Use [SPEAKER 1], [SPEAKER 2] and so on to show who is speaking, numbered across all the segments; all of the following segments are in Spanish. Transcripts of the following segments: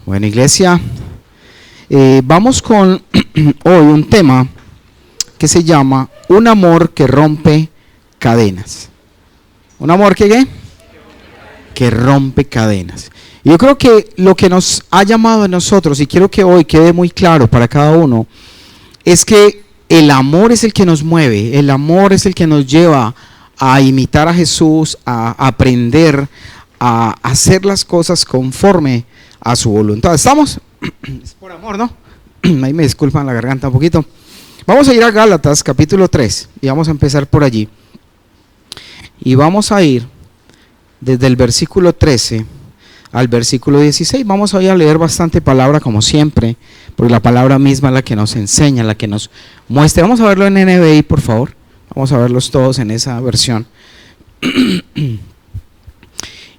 [SPEAKER 1] Bueno, iglesia, vamos con hoy un tema que se llama un amor que rompe cadenas. ¿Un amor que qué? Que rompe cadenas. Yo creo que lo que nos ha llamado a nosotros, y quiero que hoy quede muy claro para cada uno, es que el amor es el que nos mueve, el amor es el que nos lleva a imitar a Jesús, a aprender a hacer las cosas conforme a su voluntad. ¿Estamos? Es por amor, ¿no? Ahí me disculpan la garganta un poquito. Vamos a ir a Gálatas capítulo 3 y vamos a empezar por allí. Y vamos a ir desde el versículo 13 al versículo 16. Vamos a ir a leer bastante palabra como siempre, porque la palabra misma es la que nos enseña, la que nos muestra. Vamos a verlo en NBI, por favor. Vamos a verlos todos en esa versión.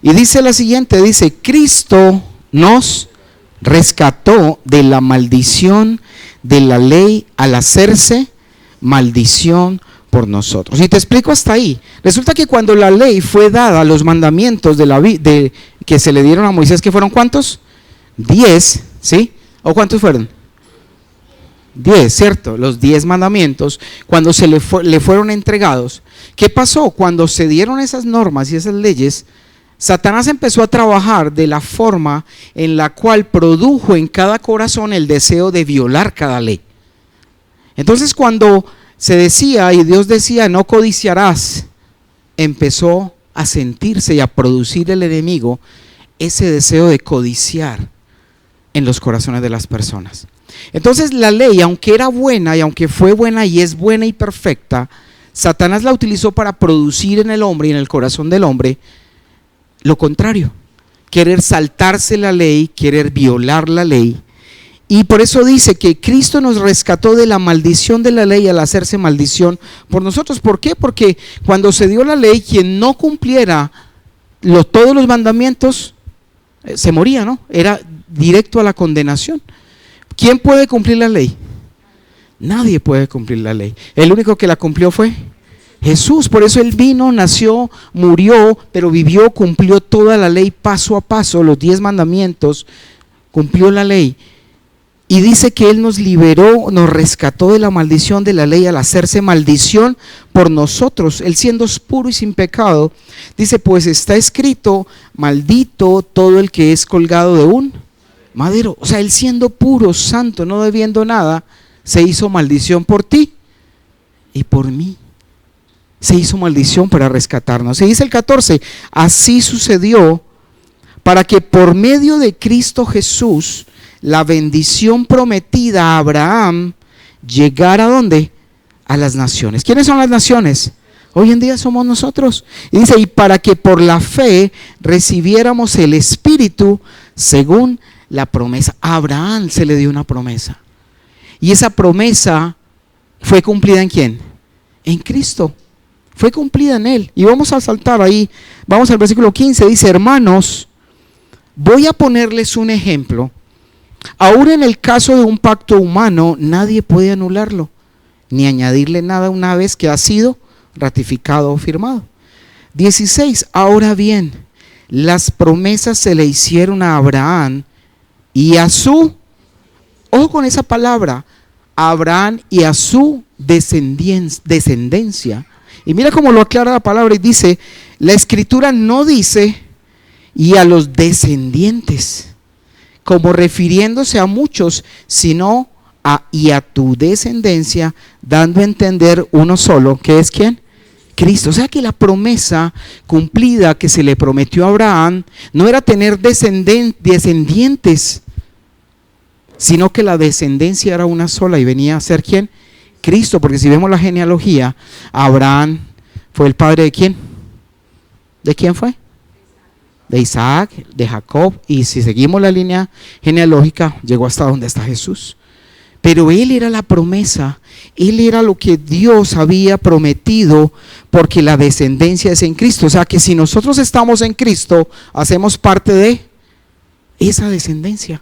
[SPEAKER 1] Y dice la siguiente, dice: Cristo nos rescató de la maldición de la ley al hacerse maldición por nosotros. Y te explico hasta ahí. Resulta que cuando la ley fue dada, los mandamientos que se le dieron a Moisés, ¿que fueron cuántos? 10, ¿sí? ¿O cuántos fueron? 10, ¿cierto? Los 10 mandamientos, cuando le fueron entregados. ¿Qué pasó? Cuando se dieron esas normas y esas leyes, Satanás empezó a trabajar de la forma en la cual produjo en cada corazón el deseo de violar cada ley. Entonces, cuando se decía y Dios decía no codiciarás, empezó a sentirse y a producir el enemigo ese deseo de codiciar en los corazones de las personas. Entonces la ley, aunque era buena y aunque fue buena y es buena y perfecta, Satanás la utilizó para producir en el hombre y en el corazón del hombre lo contrario, querer saltarse la ley, querer violar la ley. Y por eso dice que Cristo nos rescató de la maldición de la ley al hacerse maldición por nosotros. ¿Por qué? Porque cuando se dio la ley, quien no cumpliera todos los mandamientos se moría, ¿no? Era directo a la condenación. ¿Quién puede cumplir la ley? Nadie puede cumplir la ley. El único que la cumplió fue Jesús. Por eso Él vino, nació, murió, pero vivió, cumplió toda la ley paso a paso, los 10 mandamientos, cumplió la ley. Y dice que Él nos liberó, nos rescató de la maldición de la ley al hacerse maldición por nosotros, Él siendo puro y sin pecado. Dice, pues está escrito, maldito todo el que es colgado de un madero. O sea, Él siendo puro, santo, no debiendo nada, se hizo maldición por ti y por mí. Se hizo maldición para rescatarnos. Y dice el 14, así sucedió para que por medio de Cristo Jesús la bendición prometida a Abraham llegara ¿a dónde? A las naciones. ¿Quiénes son las naciones? Hoy en día somos nosotros. Y dice, y para que por la fe recibiéramos el Espíritu según la promesa. A Abraham se le dio una promesa. Y esa promesa fue cumplida ¿en quién? En Cristo. Fue cumplida en Él. Y vamos a saltar ahí, vamos al versículo 15, dice, hermanos, voy a ponerles un ejemplo. Ahora en el caso de un pacto humano, nadie puede anularlo, ni añadirle nada una vez que ha sido ratificado o firmado. 16, ahora bien, las promesas se le hicieron a Abraham y a su, ojo con esa palabra, a Abraham y a su descendencia. Y mira cómo lo aclara la palabra y dice, la escritura no dice y a los descendientes, como refiriéndose a muchos, sino a y a tu descendencia, dando a entender uno solo, que es ¿quién? Cristo. O sea que la promesa cumplida que se le prometió a Abraham no era tener descendientes, sino que la descendencia era una sola y venía a ser ¿quién? Cristo, porque si vemos la genealogía, Abraham fue el padre de ¿quién? ¿De quién fue? De Isaac, de Jacob, y si seguimos la línea genealógica, llegó hasta donde está Jesús. Pero Él era la promesa, Él era lo que Dios había prometido, porque la descendencia es en Cristo. O sea que si nosotros estamos en Cristo, hacemos parte de esa descendencia.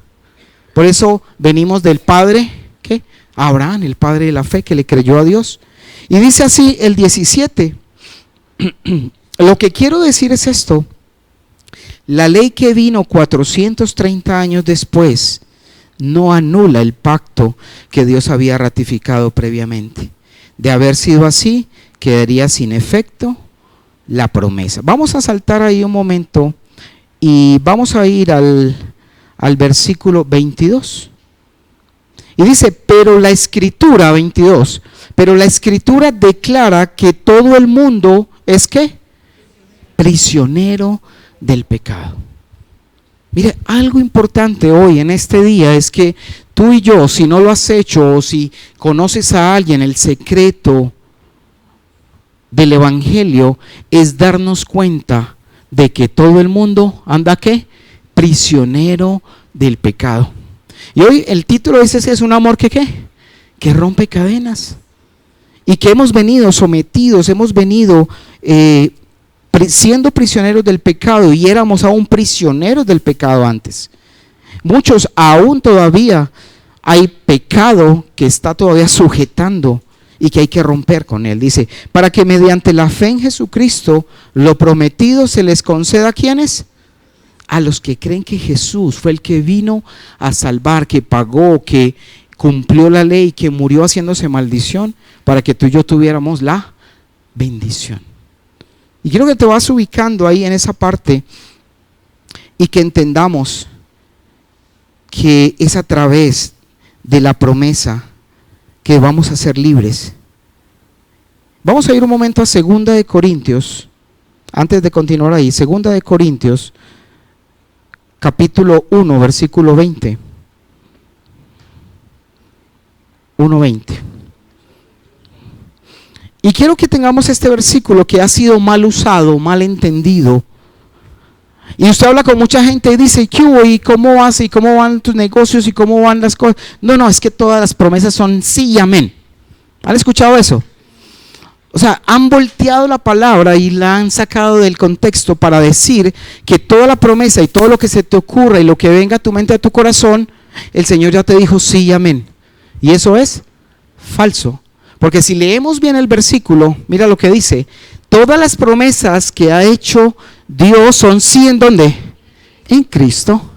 [SPEAKER 1] Por eso venimos del Padre, ¿qué? Abraham, el padre de la fe que le creyó a Dios. Y dice así el 17, lo que quiero decir es esto, la ley que vino 430 años después no anula el pacto que Dios había ratificado previamente. De haber sido así, quedaría sin efecto la promesa. Vamos a saltar ahí un momento y vamos a ir al versículo 22. Y dice, pero la escritura, 22, pero la escritura declara que todo el mundo es ¿qué? Prisionero del pecado. Mire, algo importante hoy en este día es que tú y yo, si no lo has hecho o si conoces a alguien, el secreto del evangelio es darnos cuenta de que todo el mundo anda ¿qué? Prisionero del pecado. Y hoy el título de ese es un amor que ¿qué? Que rompe cadenas. Y que hemos venido sometidos, hemos venido siendo prisioneros del pecado, y éramos aún prisioneros del pecado antes. Muchos aún todavía hay pecado que está todavía sujetando y que hay que romper con él. Dice, para que mediante la fe en Jesucristo lo prometido se les conceda ¿a quiénes? A los que creen que Jesús fue el que vino a salvar, que pagó, que cumplió la ley, que murió haciéndose maldición para que tú y yo tuviéramos la bendición. Y quiero que te vas ubicando ahí en esa parte y que entendamos que es a través de la promesa que vamos a ser libres. Vamos a ir un momento a 2 de Corintios, antes de continuar ahí, 2 de Corintios, capítulo 1, versículo 20. 1:20. Y quiero que tengamos este versículo que ha sido mal usado, mal entendido. Y usted habla con mucha gente y dice, ¿qué hubo? ¿Y cómo vas? ¿Y cómo van tus negocios? ¿Y cómo van las cosas? No, es que todas las promesas son sí y amén. ¿Han escuchado eso? O sea, han volteado la palabra y la han sacado del contexto para decir que toda la promesa y todo lo que se te ocurra y lo que venga a tu mente, a tu corazón, el Señor ya te dijo sí y amén. Y eso es falso. Porque si leemos bien el versículo, mira lo que dice: todas las promesas que ha hecho Dios son sí, ¿en dónde? En Cristo.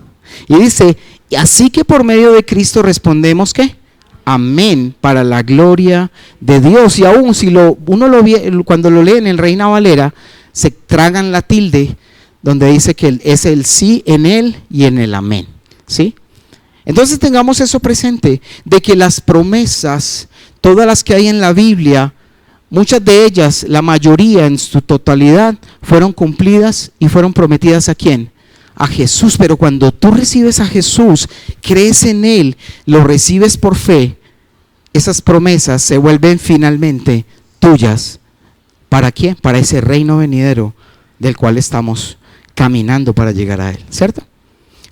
[SPEAKER 1] Y dice, así que por medio de Cristo respondemos ¿qué? Amén, para la gloria de Dios. Y aún si cuando lo lee en el Reina Valera, se tragan la tilde, donde dice que es el sí en él y en el amén, ¿sí? Entonces tengamos eso presente, de que las promesas, todas las que hay en la Biblia, muchas de ellas, la mayoría en su totalidad, fueron cumplidas y fueron prometidas ¿a quién? A Jesús. Pero cuando tú recibes a Jesús, crees en Él, lo recibes por fe, esas promesas se vuelven finalmente tuyas. ¿Para quién? Para ese reino venidero del cual estamos caminando para llegar a Él, ¿cierto?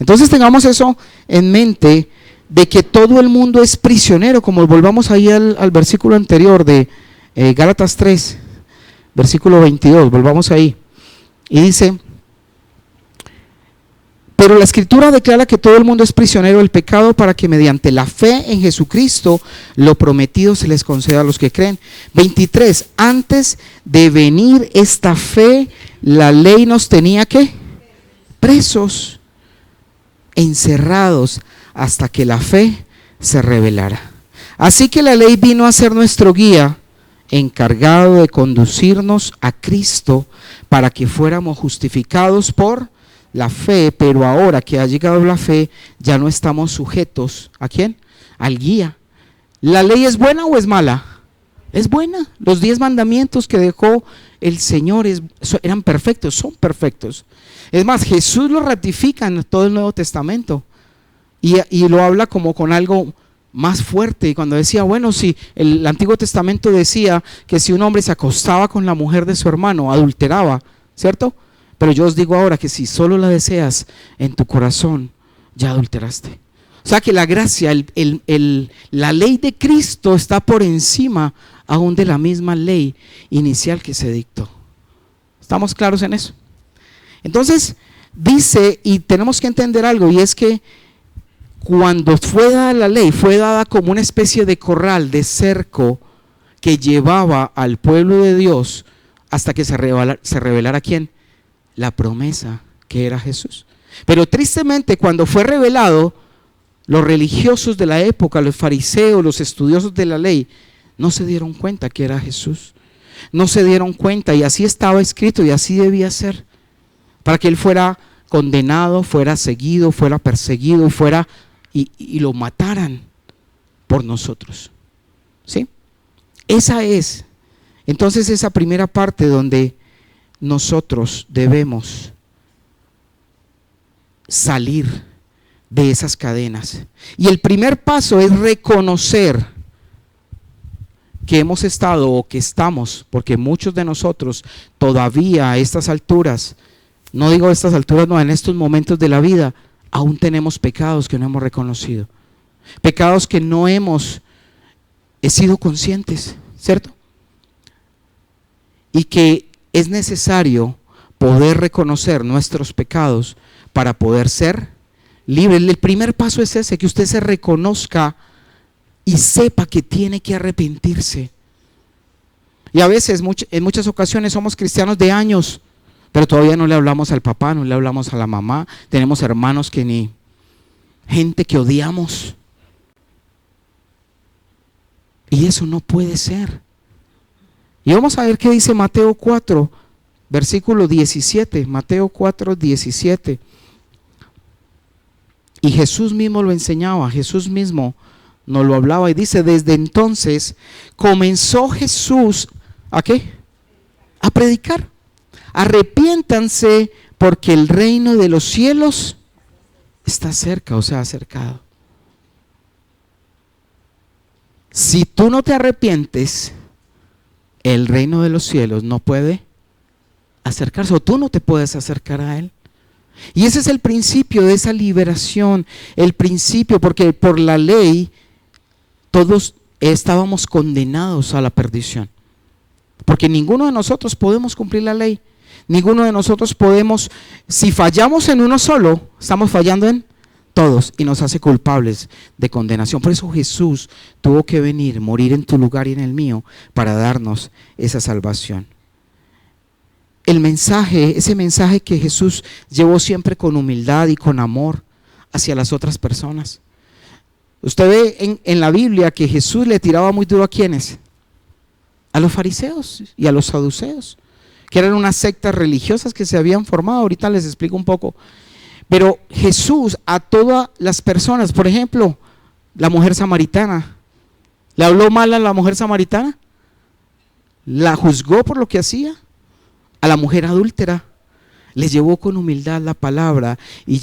[SPEAKER 1] Entonces tengamos eso en mente, de que todo el mundo es prisionero, como volvamos ahí al versículo anterior de Gálatas 3, versículo 22, volvamos ahí. Y dice, pero la Escritura declara que todo el mundo es prisionero del pecado, para que mediante la fe en Jesucristo lo prometido se les conceda a los que creen. 23, antes de venir esta fe, la ley nos tenía ¿qué? Presos, encerrados, hasta que la fe se revelara. Así que la ley vino a ser nuestro guía, encargado de conducirnos a Cristo para que fuéramos justificados por la fe. Pero ahora que ha llegado la fe, ya no estamos sujetos ¿a quién? Al guía. ¿La ley es buena o es mala? Es buena. Los 10 mandamientos que dejó el Señor eran perfectos, son perfectos. Es más, Jesús lo ratifica en todo el Nuevo Testamento y lo habla como con algo más fuerte. Y cuando decía, bueno, si el Antiguo Testamento decía que si un hombre se acostaba con la mujer de su hermano, adulteraba, ¿cierto? Pero yo os digo ahora que si solo la deseas en tu corazón, ya adulteraste. O sea que la gracia, la ley de Cristo está por encima aún de la misma ley inicial que se dictó. ¿Estamos claros en eso? Entonces dice, y tenemos que entender algo, y es que cuando fue dada la ley, fue dada como una especie de corral, de cerco, que llevaba al pueblo de Dios hasta que se revelara ¿quién? La promesa que era Jesús. Pero tristemente, cuando fue revelado, los religiosos de la época, los fariseos, los estudiosos de la ley, no se dieron cuenta que era Jesús. No se dieron cuenta, y así estaba escrito y así debía ser, para que él fuera condenado, fuera seguido, fuera perseguido, y lo mataran por nosotros. ¿Sí? Esa es, entonces, esa primera parte donde nosotros debemos salir de esas cadenas. Y el primer paso es reconocer que hemos estado o que estamos, porque muchos de nosotros todavía a estas alturas, no digo a estas alturas, no, en estos momentos de la vida, aún tenemos pecados que no hemos reconocido, pecados que no hemos sido conscientes, ¿cierto? Y que es necesario poder reconocer nuestros pecados para poder ser libres. El primer paso es ese, que usted se reconozca y sepa que tiene que arrepentirse. Y a veces, en muchas ocasiones, somos cristianos de años, pero todavía no le hablamos al papá, no le hablamos a la mamá, tenemos hermanos que ni, gente que odiamos. Y eso no puede ser. Y vamos a ver qué dice Mateo 4, versículo 17, Mateo 4, 17. Y Jesús mismo lo enseñaba, Jesús mismo nos lo hablaba y dice: desde entonces comenzó Jesús, ¿a qué? A predicar. Arrepiéntanse porque el reino de los cielos está cerca, o sea, acercado. Si tú no te arrepientes, el reino de los cielos no puede acercarse, o tú no te puedes acercar a él. Y ese es el principio de esa liberación, el principio, porque por la ley todos estábamos condenados a la perdición, porque ninguno de nosotros podemos cumplir la ley, ninguno de nosotros podemos, si fallamos en uno solo, estamos fallando en todos y nos hace culpables de condenación. Por eso Jesús tuvo que venir, morir en tu lugar y en el mío, para darnos esa salvación. El mensaje, ese mensaje que Jesús llevó siempre con humildad y con amor hacia las otras personas. Usted ve en la Biblia que Jesús le tiraba muy duro ¿a quiénes? A los fariseos y a los saduceos, que eran unas sectas religiosas que se habían formado. Ahorita les explico un poco. Pero Jesús a todas las personas, por ejemplo, la mujer samaritana, ¿le habló mal a la mujer samaritana? ¿La juzgó por lo que hacía? A la mujer adúltera, les llevó con humildad la palabra y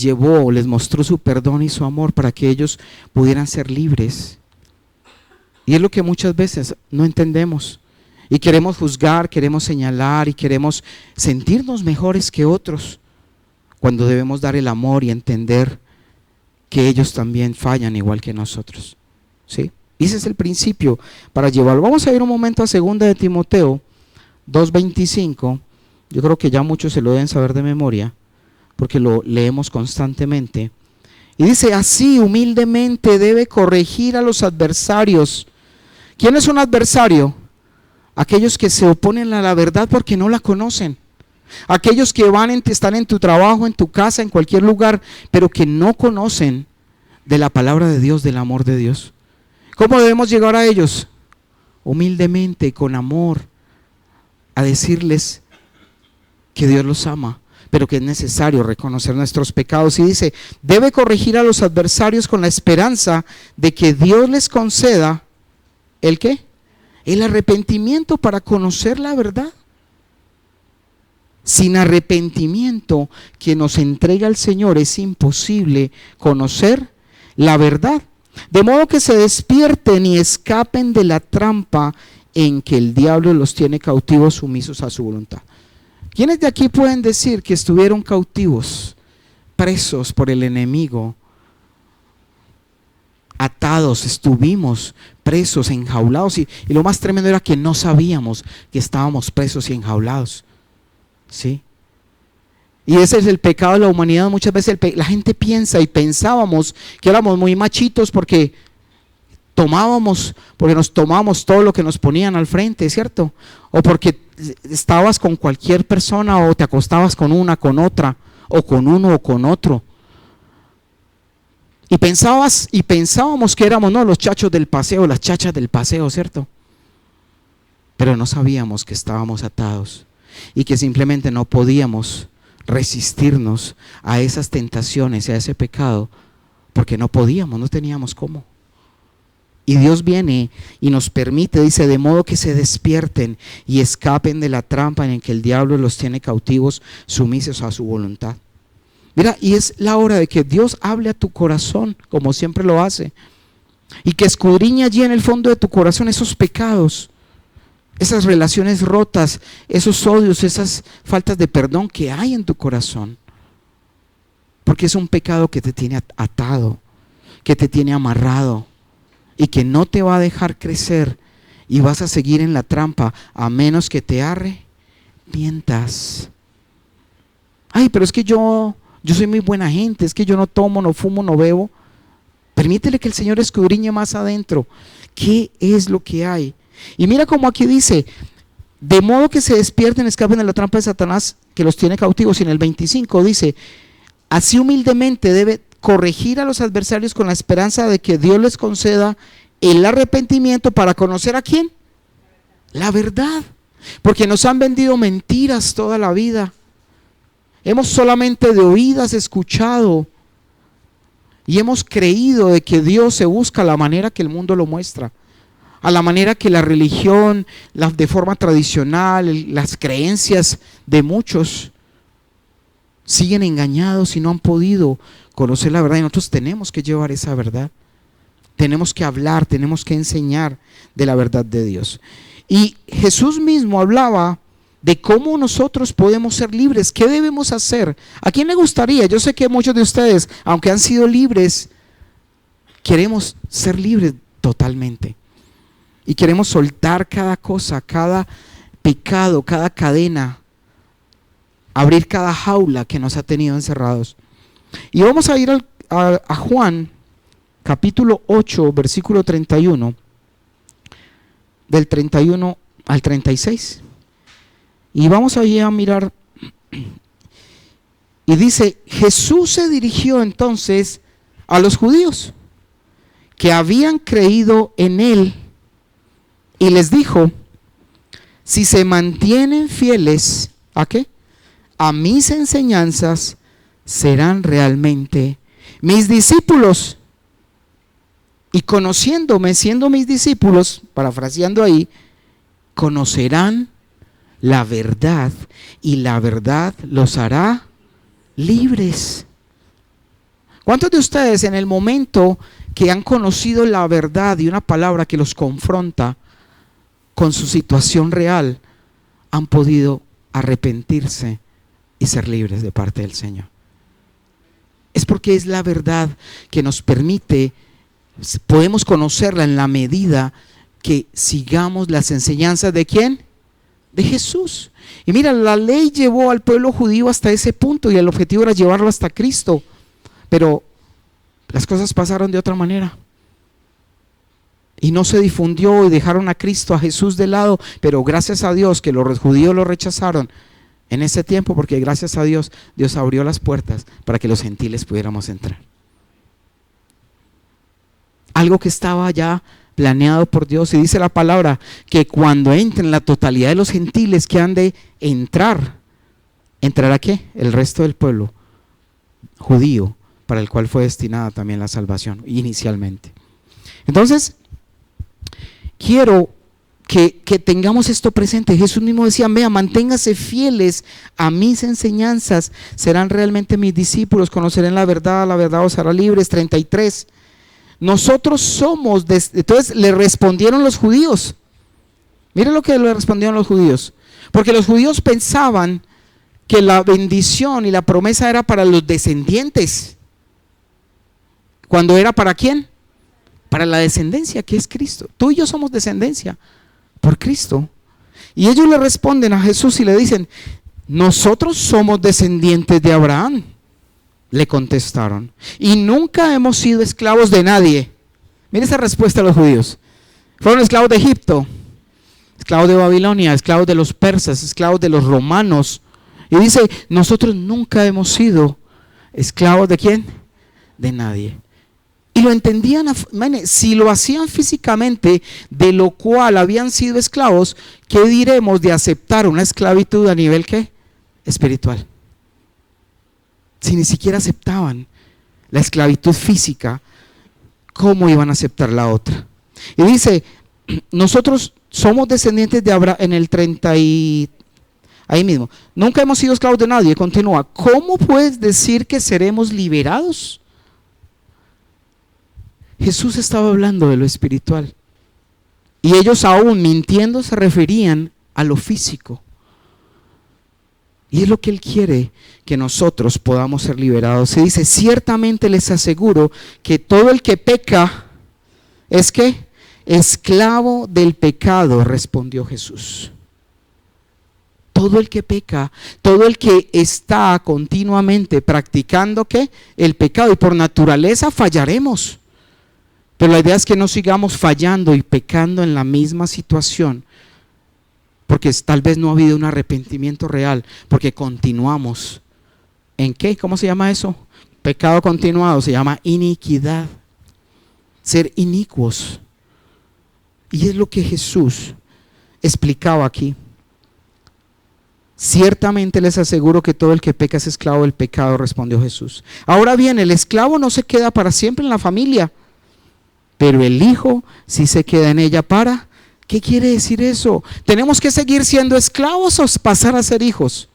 [SPEAKER 1] les mostró su perdón y su amor para que ellos pudieran ser libres. Y es lo que muchas veces no entendemos y queremos juzgar, queremos señalar y queremos sentirnos mejores que otros, cuando debemos dar el amor y entender que ellos también fallan igual que nosotros. ¿Sí? Y ese es el principio para llevarlo. Vamos a ir un momento a 2 de Timoteo 2:25. Yo creo que ya muchos se lo deben saber de memoria, porque lo leemos constantemente. Y dice: así humildemente debe corregir a los adversarios. ¿Quién es un adversario? Aquellos que se oponen a la verdad porque no la conocen. Aquellos que están en tu trabajo, en tu casa, en cualquier lugar, pero que no conocen de la palabra de Dios, del amor de Dios. ¿Cómo debemos llegar a ellos? Humildemente, con amor, a decirles que Dios los ama, pero que es necesario reconocer nuestros pecados. Y dice: debe corregir a los adversarios con la esperanza de que Dios les conceda ¿el qué? El arrepentimiento para conocer la verdad. Sin arrepentimiento que nos entrega el Señor es imposible conocer la verdad, de modo que se despierten y escapen de la trampa en que el diablo los tiene cautivos, sumisos a su voluntad. ¿Quiénes de aquí pueden decir que estuvieron cautivos, presos por el enemigo? Atados, estuvimos presos, enjaulados, y lo más tremendo era que no sabíamos que estábamos presos y enjaulados. ¿Sí? Y ese es el pecado de la humanidad. Muchas veces la gente piensa, y pensábamos que éramos muy machitos porque nos tomábamos todo lo que nos ponían al frente, ¿cierto? O porque estabas con cualquier persona, o te acostabas con una, con otra, o porque estabas con cualquier persona, o te acostabas con una, con otra, o porque o con uno o con otro. Y pensábamos que éramos los chachos del paseo, las chachas del paseo, ¿cierto? Pero no sabíamos que estábamos atados y que simplemente no podíamos resistirnos a esas tentaciones y a ese pecado, porque no podíamos, no teníamos cómo. Y Dios viene y nos permite, dice, de modo que se despierten y escapen de la trampa en que el diablo los tiene cautivos, sumisos a su voluntad. Mira, y es la hora de que Dios hable a tu corazón, como siempre lo hace, y que escudriñe allí en el fondo de tu corazón esos pecados, esas relaciones rotas, esos odios, esas faltas de perdón que hay en tu corazón. Porque es un pecado que te tiene atado, que te tiene amarrado y que no te va a dejar crecer, y vas a seguir en la trampa a menos que te arrepientas. Ay, pero es que yo soy muy buena gente, es que yo no tomo, no fumo, no bebo. Permítele que el Señor escudriñe más adentro qué es lo que hay. Y mira cómo aquí dice, de modo que se despierten, escapen de la trampa de Satanás que los tiene cautivos. Y en el 25 dice, así humildemente debe corregir a los adversarios con la esperanza de que Dios les conceda el arrepentimiento para conocer ¿a quién? La verdad. Porque nos han vendido mentiras toda la vida. Hemos solamente de oídas escuchado y hemos creído de que Dios se busca a la manera que el mundo lo muestra, a la manera que la religión, de forma tradicional, las creencias de muchos siguen engañados y no han podido conocer la verdad. Y nosotros tenemos que llevar esa verdad, tenemos que hablar, tenemos que enseñar de la verdad de Dios. Y Jesús mismo hablaba de cómo nosotros podemos ser libres. ¿Qué debemos hacer? ¿A quién le gustaría? Yo sé que muchos de ustedes, aunque han sido libres, queremos ser libres totalmente. Y queremos soltar cada cosa, cada pecado, cada cadena, abrir cada jaula que nos ha tenido encerrados. Y vamos a ir a Juan, capítulo 8, versículo 31, del 31 al 36. Y vamos allí a mirar, y dice, Jesús se dirigió entonces a los judíos que habían creído en él y les dijo, si se mantienen fieles, ¿a qué? A mis enseñanzas, serán realmente mis discípulos. Y conociéndome, siendo mis discípulos, parafraseando ahí, conocerán la verdad y la verdad los hará libres. ¿Cuántos de ustedes en el momento que han conocido la verdad y una palabra que los confronta con su situación real han podido arrepentirse y ser libres de parte del Señor? Es porque es la verdad que nos permite, podemos conocerla en la medida que sigamos las enseñanzas ¿de quién? De Jesús. Y mira, la ley llevó al pueblo judío hasta ese punto y el objetivo era llevarlo hasta Cristo, pero las cosas pasaron de otra manera y no se difundió y dejaron a Cristo, a Jesús de lado. Pero gracias a Dios que los judíos lo rechazaron en ese tiempo, porque gracias a Dios, Dios abrió las puertas para que los gentiles pudiéramos entrar. Algo que estaba ya planeado por Dios. Y dice la palabra que cuando entren la totalidad de los gentiles que han de entrar, ¿entrará qué? El resto del pueblo judío, para el cual fue destinada también la salvación inicialmente. Entonces, quiero que tengamos esto presente. Jesús mismo decía, vea, manténgase fieles a mis enseñanzas, serán realmente mis discípulos, conocerán la verdad os hará libres. 33. Nosotros somos, entonces le respondieron los judíos. Miren lo que le respondieron los judíos. Porque los judíos pensaban que la bendición y la promesa era para los descendientes. ¿Cuando era para quién? Para la descendencia que es Cristo. Tú y yo somos descendencia por Cristo. Y ellos le responden a Jesús y le dicen, nosotros somos descendientes de Abraham. Le contestaron, y nunca hemos sido esclavos de nadie. Mira esa respuesta de los judíos. Fueron esclavos de Egipto, esclavos de Babilonia, esclavos de los persas, esclavos de los romanos, Y dice, nosotros nunca hemos sido esclavos ¿de quién? De nadie. Y lo entendían, si lo hacían físicamente, de lo cual habían sido esclavos, ¿qué diremos de aceptar una esclavitud a nivel ¿qué? Espiritual? Si ni siquiera aceptaban la esclavitud física, ¿cómo iban a aceptar la otra? Y dice, nosotros somos descendientes de Abraham en el 30 y ahí mismo. Nunca hemos sido esclavos de nadie. Continúa. ¿Cómo puedes decir que seremos liberados? Jesús estaba hablando de lo espiritual. Y ellos aún mintiendo se referían a lo físico. Y es lo que Él quiere, que nosotros podamos ser liberados. Se dice, ciertamente les aseguro que todo el que peca es ¿qué? Esclavo del pecado, respondió Jesús. Todo el que peca, todo el que está continuamente practicando ¿qué? El pecado, y por naturaleza fallaremos. Pero la idea es que no sigamos fallando y pecando en la misma situación, porque tal vez no ha habido un arrepentimiento real, porque continuamos. ¿En qué? ¿Cómo se llama eso? Pecado continuado, se llama iniquidad. Ser inicuos. Y es lo que Jesús explicaba aquí. Ciertamente les aseguro que todo el que peca es esclavo del pecado, respondió Jesús. Ahora bien, el esclavo no se queda para siempre en la familia, pero el hijo sí se queda en ella para. ¿Qué quiere decir eso? ¿Tenemos que seguir siendo esclavos o pasar a ser hijos?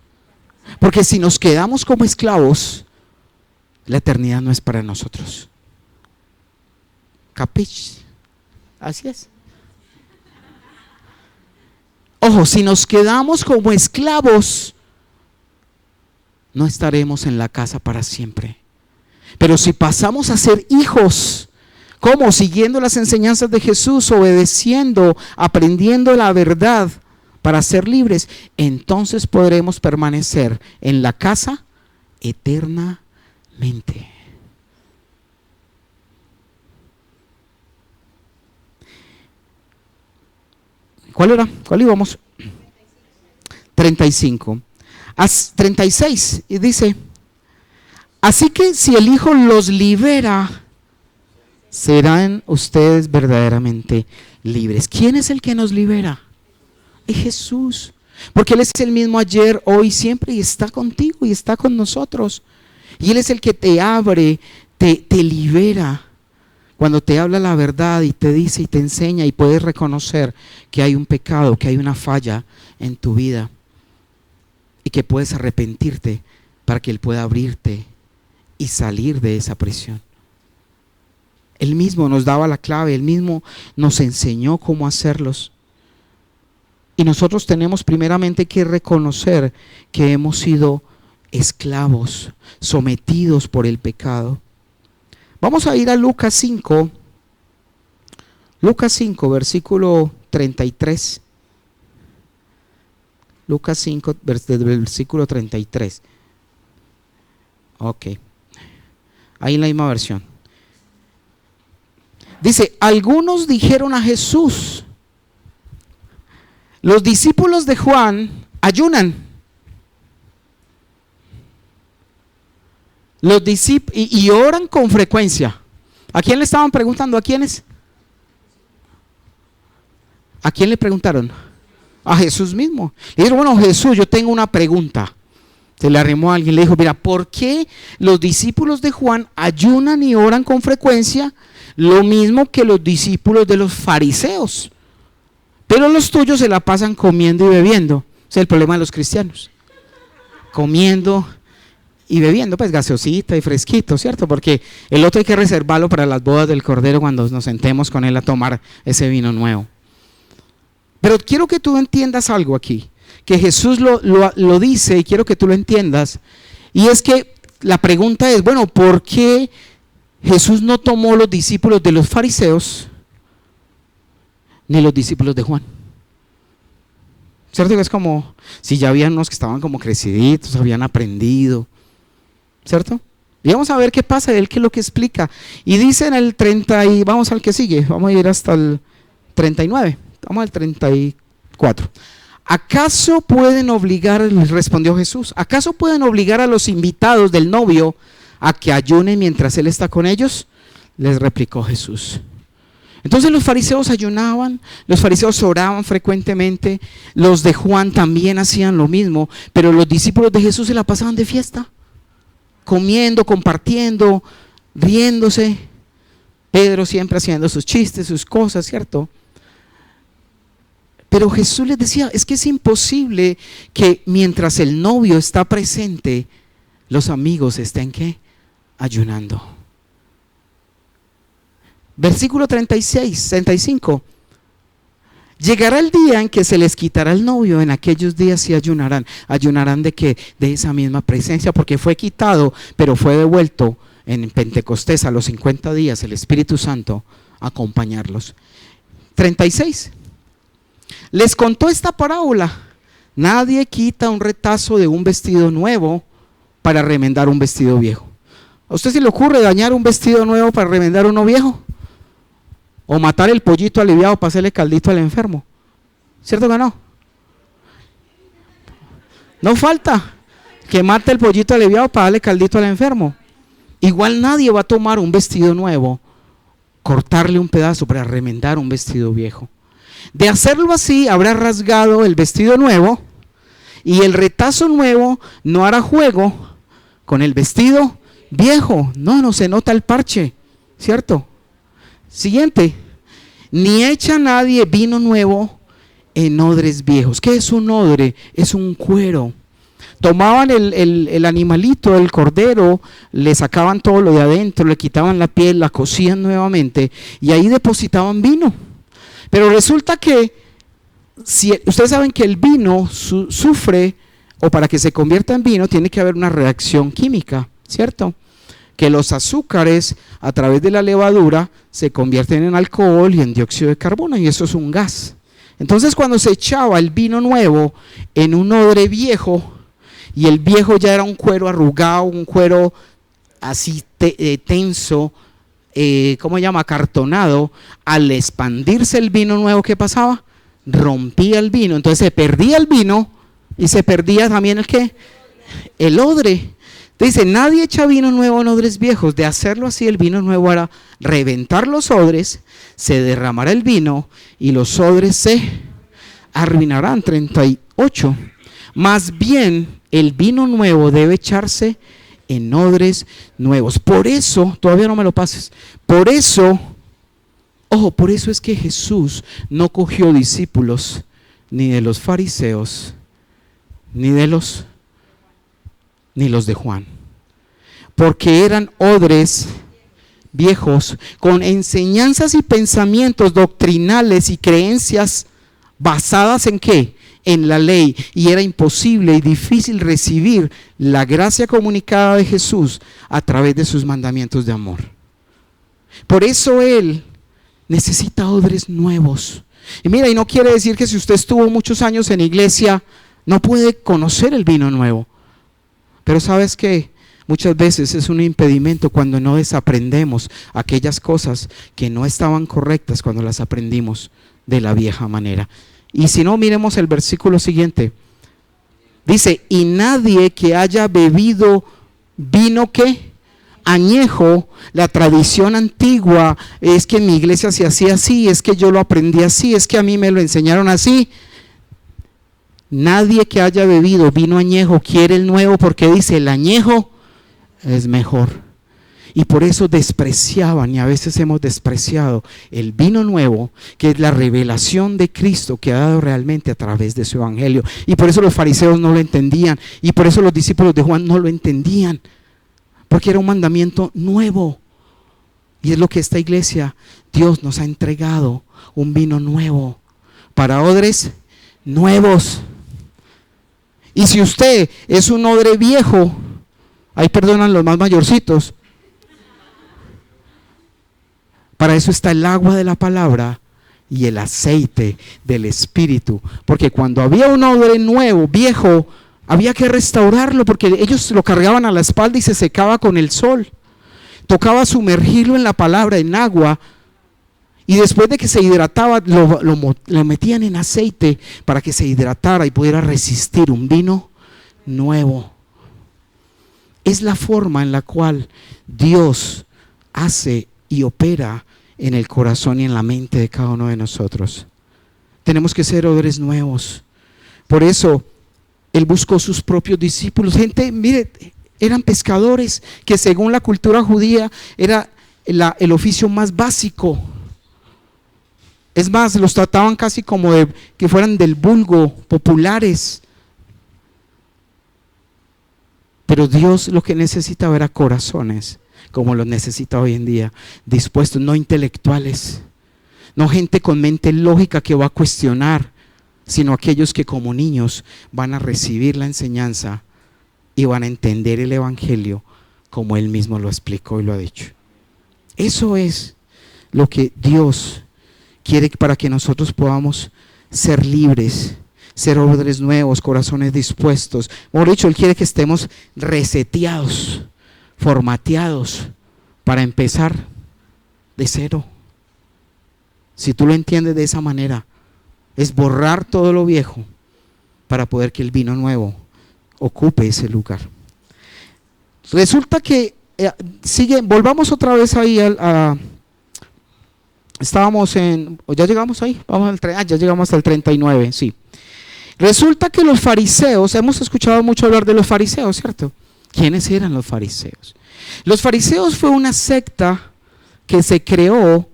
[SPEAKER 1] Porque si nos quedamos como esclavos, la eternidad no es para nosotros. ¿Capich? Así es. Ojo, si nos quedamos como esclavos, no estaremos en la casa para siempre. Pero si pasamos a ser hijos, ¿cómo? Siguiendo las enseñanzas de Jesús, obedeciendo, aprendiendo la verdad para ser libres, entonces podremos permanecer en la casa eternamente. ¿Cuál era? ¿Cuál íbamos? 35. 36. Y dice, así que si el Hijo los libera, serán ustedes verdaderamente libres. ¿Quién es el que nos libera? Es Jesús. Porque Él es el mismo ayer, hoy, siempre, y está contigo y está con nosotros. Y Él es el que te abre, te libera. Cuando te habla la verdad y te dice y te enseña y puedes reconocer que hay un pecado, que hay una falla en tu vida y que puedes arrepentirte para que Él pueda abrirte y salir de esa prisión. Él mismo nos daba la clave, Él mismo nos enseñó cómo hacerlos. Y nosotros tenemos primeramente que reconocer que hemos sido esclavos, sometidos por el pecado. Vamos a ir a Lucas 5, versículo 33. Lucas 5, versículo 33. Ok, ahí en la misma versión. Dice, algunos dijeron a Jesús, los discípulos de Juan ayunan. Los discípulos y oran con frecuencia. ¿A quién le estaban preguntando? ¿A quiénes? ¿A quién le preguntaron? A Jesús mismo. Le dijeron, bueno, Jesús, yo tengo una pregunta. Se le arrimó a alguien, le dijo, mira, ¿por qué los discípulos de Juan ayunan y oran con frecuencia? Lo mismo que los discípulos de los fariseos. Pero los tuyos se la pasan comiendo y bebiendo. Ese es el problema de los cristianos. Comiendo y bebiendo, pues gaseosita y fresquito, ¿cierto? Porque el otro hay que reservarlo para las bodas del Cordero cuando nos sentemos con Él a tomar ese vino nuevo. Pero quiero que tú entiendas algo aquí, que Jesús lo dice y quiero que tú lo entiendas. Y es que la pregunta es, bueno, ¿por qué Jesús no tomó los discípulos de los fariseos ni los discípulos de Juan? ¿Cierto? Que es como si ya habían unos que estaban como creciditos, habían aprendido, ¿cierto? Y vamos a ver qué pasa, él qué es lo que explica. Y dice en el 30 y vamos al que sigue, vamos a ir hasta el 39, vamos al 34. ¿Acaso pueden obligar, les respondió Jesús, acaso pueden obligar a los invitados del novio a que ayunen mientras él está con ellos? Les replicó Jesús. Entonces los fariseos ayunaban, los fariseos oraban frecuentemente, los de Juan también hacían lo mismo, pero los discípulos de Jesús se la pasaban de fiesta, comiendo, compartiendo, riéndose. Pedro siempre haciendo sus chistes, sus cosas, ¿cierto? Pero Jesús les decía, es que es imposible que mientras el novio está presente, los amigos estén, ¿qué? Ayunando. Versículo 35. Llegará el día en que se les quitará el novio, en aquellos días sí ayunarán. ¿Ayunarán de qué? De esa misma presencia, porque fue quitado, pero fue devuelto en Pentecostés a los 50 días el Espíritu Santo a acompañarlos. 36. Les contó esta parábola: nadie quita un retazo de un vestido nuevo para remendar un vestido viejo. ¿A usted se le ocurre dañar un vestido nuevo para remendar uno viejo? O matar el pollito aliviado para hacerle caldito al enfermo. ¿Cierto que no? No falta que mate el pollito aliviado para darle caldito al enfermo. Igual nadie va a tomar un vestido nuevo, cortarle un pedazo para remendar un vestido viejo. De hacerlo así, habrá rasgado el vestido nuevo, y el retazo nuevo no hará juego con el vestido viejo. No se nota el parche, ¿cierto? Siguiente. Ni echa nadie vino nuevo en odres viejos. ¿Qué es un odre? Es un cuero. Tomaban el animalito, el cordero, le sacaban todo lo de adentro, le quitaban la piel, la cocían nuevamente y ahí depositaban vino. Pero resulta que, si ustedes saben que el vino sufre, o para que se convierta en vino tiene que haber una reacción química, ¿cierto? Que los azúcares a través de la levadura se convierten en alcohol y en dióxido de carbono, y eso es un gas. Entonces cuando se echaba el vino nuevo en un odre viejo, y el viejo ya era un cuero arrugado, un cuero así tenso, ¿cómo se llama? Acartonado, al expandirse el vino nuevo, ¿qué pasaba? Rompía el vino, entonces se perdía el vino y se perdía también el ¿qué? El odre. Dice, nadie echa vino nuevo en odres viejos. De hacerlo así, el vino nuevo hará reventar los odres, se derramará el vino y los odres se arruinarán. 38. Más bien, el vino nuevo debe echarse en odres nuevos. Por eso, todavía no me lo pases, por eso es que Jesús no cogió discípulos ni de los fariseos, ni los de Juan, porque eran odres viejos con enseñanzas y pensamientos doctrinales y creencias basadas ¿en qué? En la ley, y era imposible y difícil recibir la gracia comunicada de Jesús a través de sus mandamientos de amor. Por eso Él necesita odres nuevos. Y mira, y no quiere decir que si usted estuvo muchos años en iglesia no puede conocer el vino nuevo, pero sabes que muchas veces es un impedimento cuando no desaprendemos aquellas cosas que no estaban correctas cuando las aprendimos de la vieja manera. Y si no, miremos el versículo siguiente. Dice, y nadie que haya bebido vino ¿qué? Añejo, la tradición antigua, es que en mi iglesia se hacía así, es que yo lo aprendí así, es que a mí me lo enseñaron así. Nadie que haya bebido vino añejo quiere el nuevo, porque dice, el añejo es mejor. Y por eso despreciaban, y a veces hemos despreciado el vino nuevo, que es la revelación de Cristo que ha dado realmente a través de su evangelio. Y por eso los fariseos no lo entendían, y por eso los discípulos de Juan no lo entendían, porque era un mandamiento nuevo. Y es lo que esta iglesia, Dios nos ha entregado, un vino nuevo para odres nuevos. Y si usted es un odre viejo, ahí perdonan los más mayorcitos, para eso está el agua de la palabra y el aceite del Espíritu, porque cuando había un odre nuevo, viejo, había que restaurarlo, porque ellos lo cargaban a la espalda y se secaba con el sol. Tocaba sumergirlo en la palabra, en agua, Y después de que se hidrataba, lo metían en aceite para que se hidratara y pudiera resistir un vino nuevo. Es la forma en la cual Dios hace y opera en el corazón y en la mente de cada uno de nosotros. Tenemos que ser odres nuevos. Por eso Él buscó sus propios discípulos. Gente, mire, eran pescadores, que según la cultura judía era el oficio más básico. Es más, los trataban casi como de que fueran del vulgo, populares. Pero Dios lo que necesitaba era corazones, como los necesita hoy en día, dispuestos, no intelectuales, no gente con mente lógica que va a cuestionar, sino aquellos que como niños van a recibir la enseñanza y van a entender el evangelio como Él mismo lo explicó y lo ha dicho. Eso es lo que Dios quiere para que nosotros podamos ser libres, ser hombres nuevos, corazones dispuestos. Por dicho, Él quiere que estemos reseteados, formateados para empezar de cero. Si tú lo entiendes de esa manera, es borrar todo lo viejo para poder que el vino nuevo ocupe ese lugar. Resulta que volvamos otra vez ahí estábamos ya llegamos ahí, ya llegamos hasta el 39, sí. Resulta que los fariseos, hemos escuchado mucho hablar de los fariseos, ¿cierto? ¿Quiénes eran los fariseos? Los fariseos fue una secta que se creó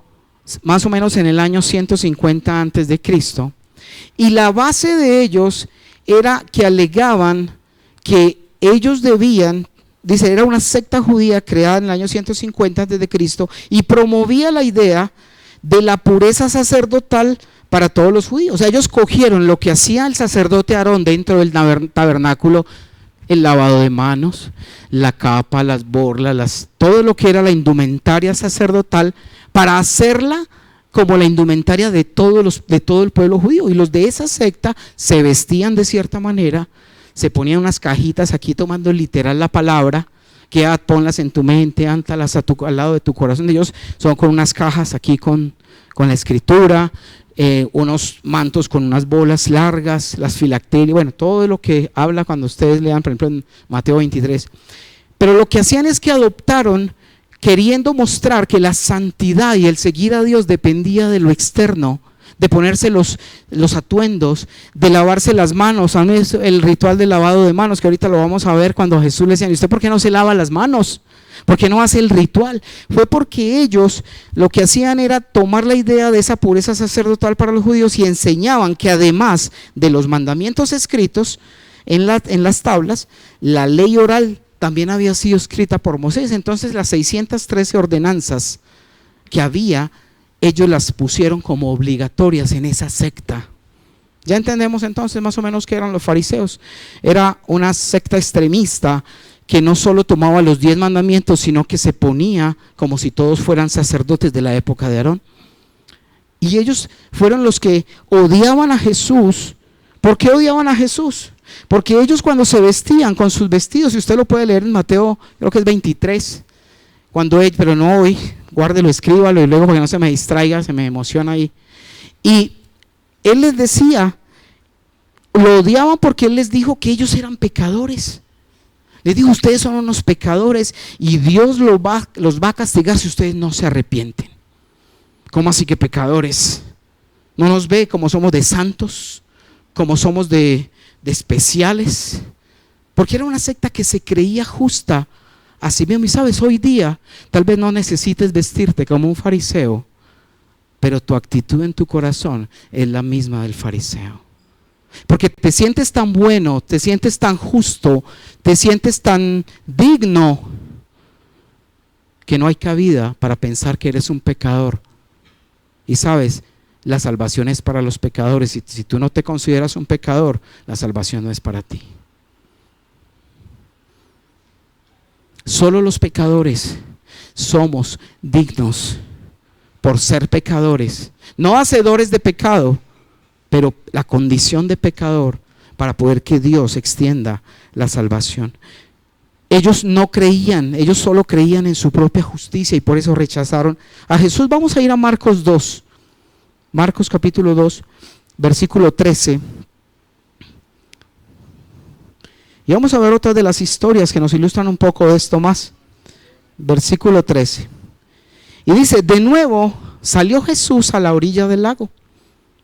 [SPEAKER 1] más o menos en el año 150 antes de Cristo, y la base de ellos era que alegaban que ellos debían, dice, era una secta judía creada en el año 150 antes de Cristo y promovía la idea de la pureza sacerdotal para todos los judíos. O sea, ellos cogieron lo que hacía el sacerdote Aarón dentro del tabernáculo, el lavado de manos, la capa, las borlas, todo lo que era la indumentaria sacerdotal, para hacerla como la indumentaria de todo el pueblo judío. Y los de esa secta se vestían de cierta manera, se ponían unas cajitas aquí tomando literal la palabra, que ponlas en tu mente, ántalas al lado de tu corazón. Ellos son con unas cajas aquí con la escritura, unos mantos con unas bolas largas, las filacterias, bueno, todo lo que habla cuando ustedes lean, por ejemplo, en Mateo 23. Pero lo que hacían es que adoptaron, queriendo mostrar que la santidad y el seguir a Dios dependía de lo externo, de ponerse los atuendos, de lavarse las manos. El ritual del lavado de manos, que ahorita lo vamos a ver, cuando Jesús le decía: ¿y usted por qué no se lava las manos? ¿Por qué no hace el ritual? Fue porque ellos lo que hacían era tomar la idea de esa pureza sacerdotal para los judíos y enseñaban que además de los mandamientos escritos en las tablas, la ley oral también había sido escrita por Moisés. Entonces las 613 ordenanzas que había, ellos las pusieron como obligatorias en esa secta. Ya entendemos entonces más o menos qué eran los fariseos. Era una secta extremista que no solo tomaba los 10 mandamientos, sino que se ponía como si todos fueran sacerdotes de la época de Aarón. Y ellos fueron los que odiaban a Jesús. ¿Por qué odiaban a Jesús? Porque ellos, cuando se vestían con sus vestidos, y usted lo puede leer en Mateo, creo que es 23, pero no hoy, guárdelo, escríbalo y luego, porque no se me distraiga, se me emociona ahí. Y él les decía, lo odiaban porque él les dijo que ellos eran pecadores. Les dijo: ustedes son unos pecadores y Dios los va a castigar si ustedes no se arrepienten. ¿Cómo así que pecadores? ¿No nos ve como somos de santos? ¿Como somos de especiales? Porque era una secta que se creía justa a sí mismo. Y sabes, hoy día tal vez no necesites vestirte como un fariseo, pero tu actitud en tu corazón es la misma del fariseo. Porque te sientes tan bueno, te sientes tan justo, te sientes tan digno, que no hay cabida para pensar que eres un pecador. Y sabes, la salvación es para los pecadores. Y si tú no te consideras un pecador, la salvación no es para ti. Solo los pecadores somos dignos por ser pecadores, no hacedores de pecado, pero la condición de pecador para poder que Dios extienda la salvación. ellos no creían, ellos solo creían en su propia justicia y por eso rechazaron a Jesús. Vamos a ir a Marcos 2, Marcos capítulo 2, versículo 13. Y vamos a ver otras de las historias que nos ilustran un poco de esto más. Versículo 13. Y dice, de nuevo salió Jesús a la orilla del lago.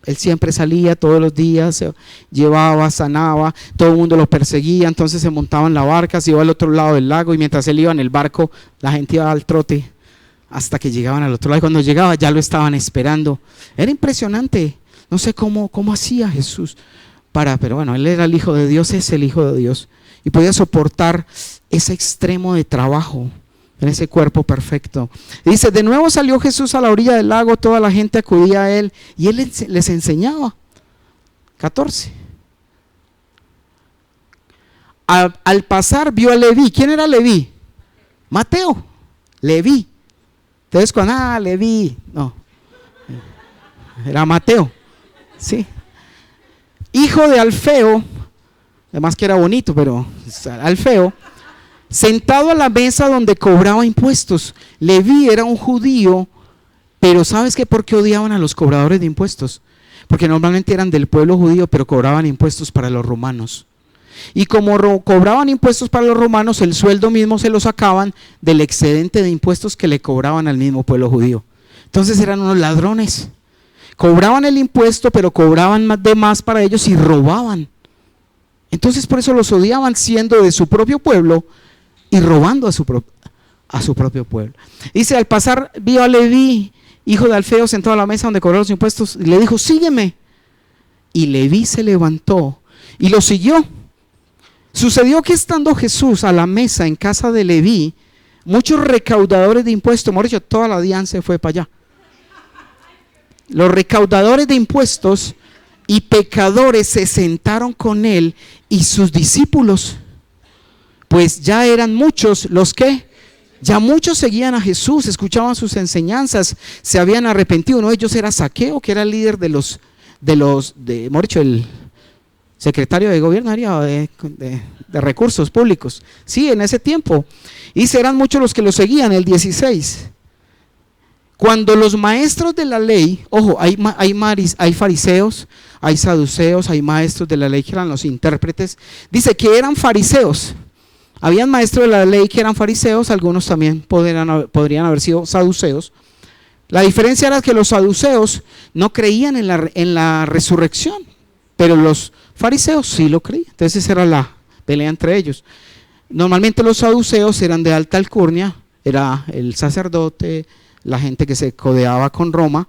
[SPEAKER 1] Él siempre salía todos los días, llevaba, sanaba, todo el mundo lo perseguía, entonces se montaba en la barca, se iba al otro lado del lago y mientras él iba en el barco, la gente iba al trote hasta que llegaban al otro lado. Y cuando llegaba ya lo estaban esperando. Era impresionante, no sé cómo hacía Jesús pero bueno, él era el Hijo de Dios, es el Hijo de Dios y podía soportar ese extremo de trabajo en ese cuerpo perfecto. Dice, de nuevo salió Jesús a la orilla del lago, toda la gente acudía a él y él les enseñaba. 14. Al pasar vio a Leví. ¿Quién era Leví? Mateo. Leví. Entonces cuando, Leví, no, era Mateo, sí, hijo de Alfeo, además que era bonito, pero Alfeo, sentado a la mesa donde cobraba impuestos. Leví era un judío, pero ¿sabes qué? ¿Por qué odiaban a los cobradores de impuestos? Porque normalmente eran del pueblo judío, pero cobraban impuestos para los romanos. Y como cobraban impuestos para los romanos, el sueldo mismo se lo sacaban del excedente de impuestos que le cobraban al mismo pueblo judío. Entonces eran unos ladrones. Cobraban el impuesto, pero cobraban de más para ellos y robaban. Entonces por eso los odiaban, siendo de su propio pueblo y robando a su propio pueblo. Dice, al pasar vio a Leví, hijo de Alfeo, sentado a la mesa donde cobraba los impuestos, y le dijo, sígueme. Y Leví se levantó y lo siguió. Sucedió que estando Jesús a la mesa en casa de Leví, muchos recaudadores de impuestos, mejor dicho, toda la DIAN se fue para allá. Los recaudadores de impuestos y pecadores se sentaron con él y sus discípulos, pues ya eran muchos los que, ya muchos seguían a Jesús, escuchaban sus enseñanzas, se habían arrepentido. Uno de ellos era Zaqueo, que era el líder mejor dicho, el secretario de gobierno de recursos públicos, sí, en ese tiempo. Y serán muchos los que lo seguían. El 16. Cuando los maestros de la ley, ojo, hay fariseos, hay saduceos, hay maestros de la ley que eran los intérpretes, dice que eran fariseos. Habían maestros de la ley que eran fariseos, algunos también podrían haber sido saduceos. La diferencia era que los saduceos no creían en la resurrección, pero los fariseos sí lo creían. Entonces esa era la pelea entre ellos. Normalmente los saduceos eran de alta alcurnia, era el sacerdote, la gente que se codeaba con Roma,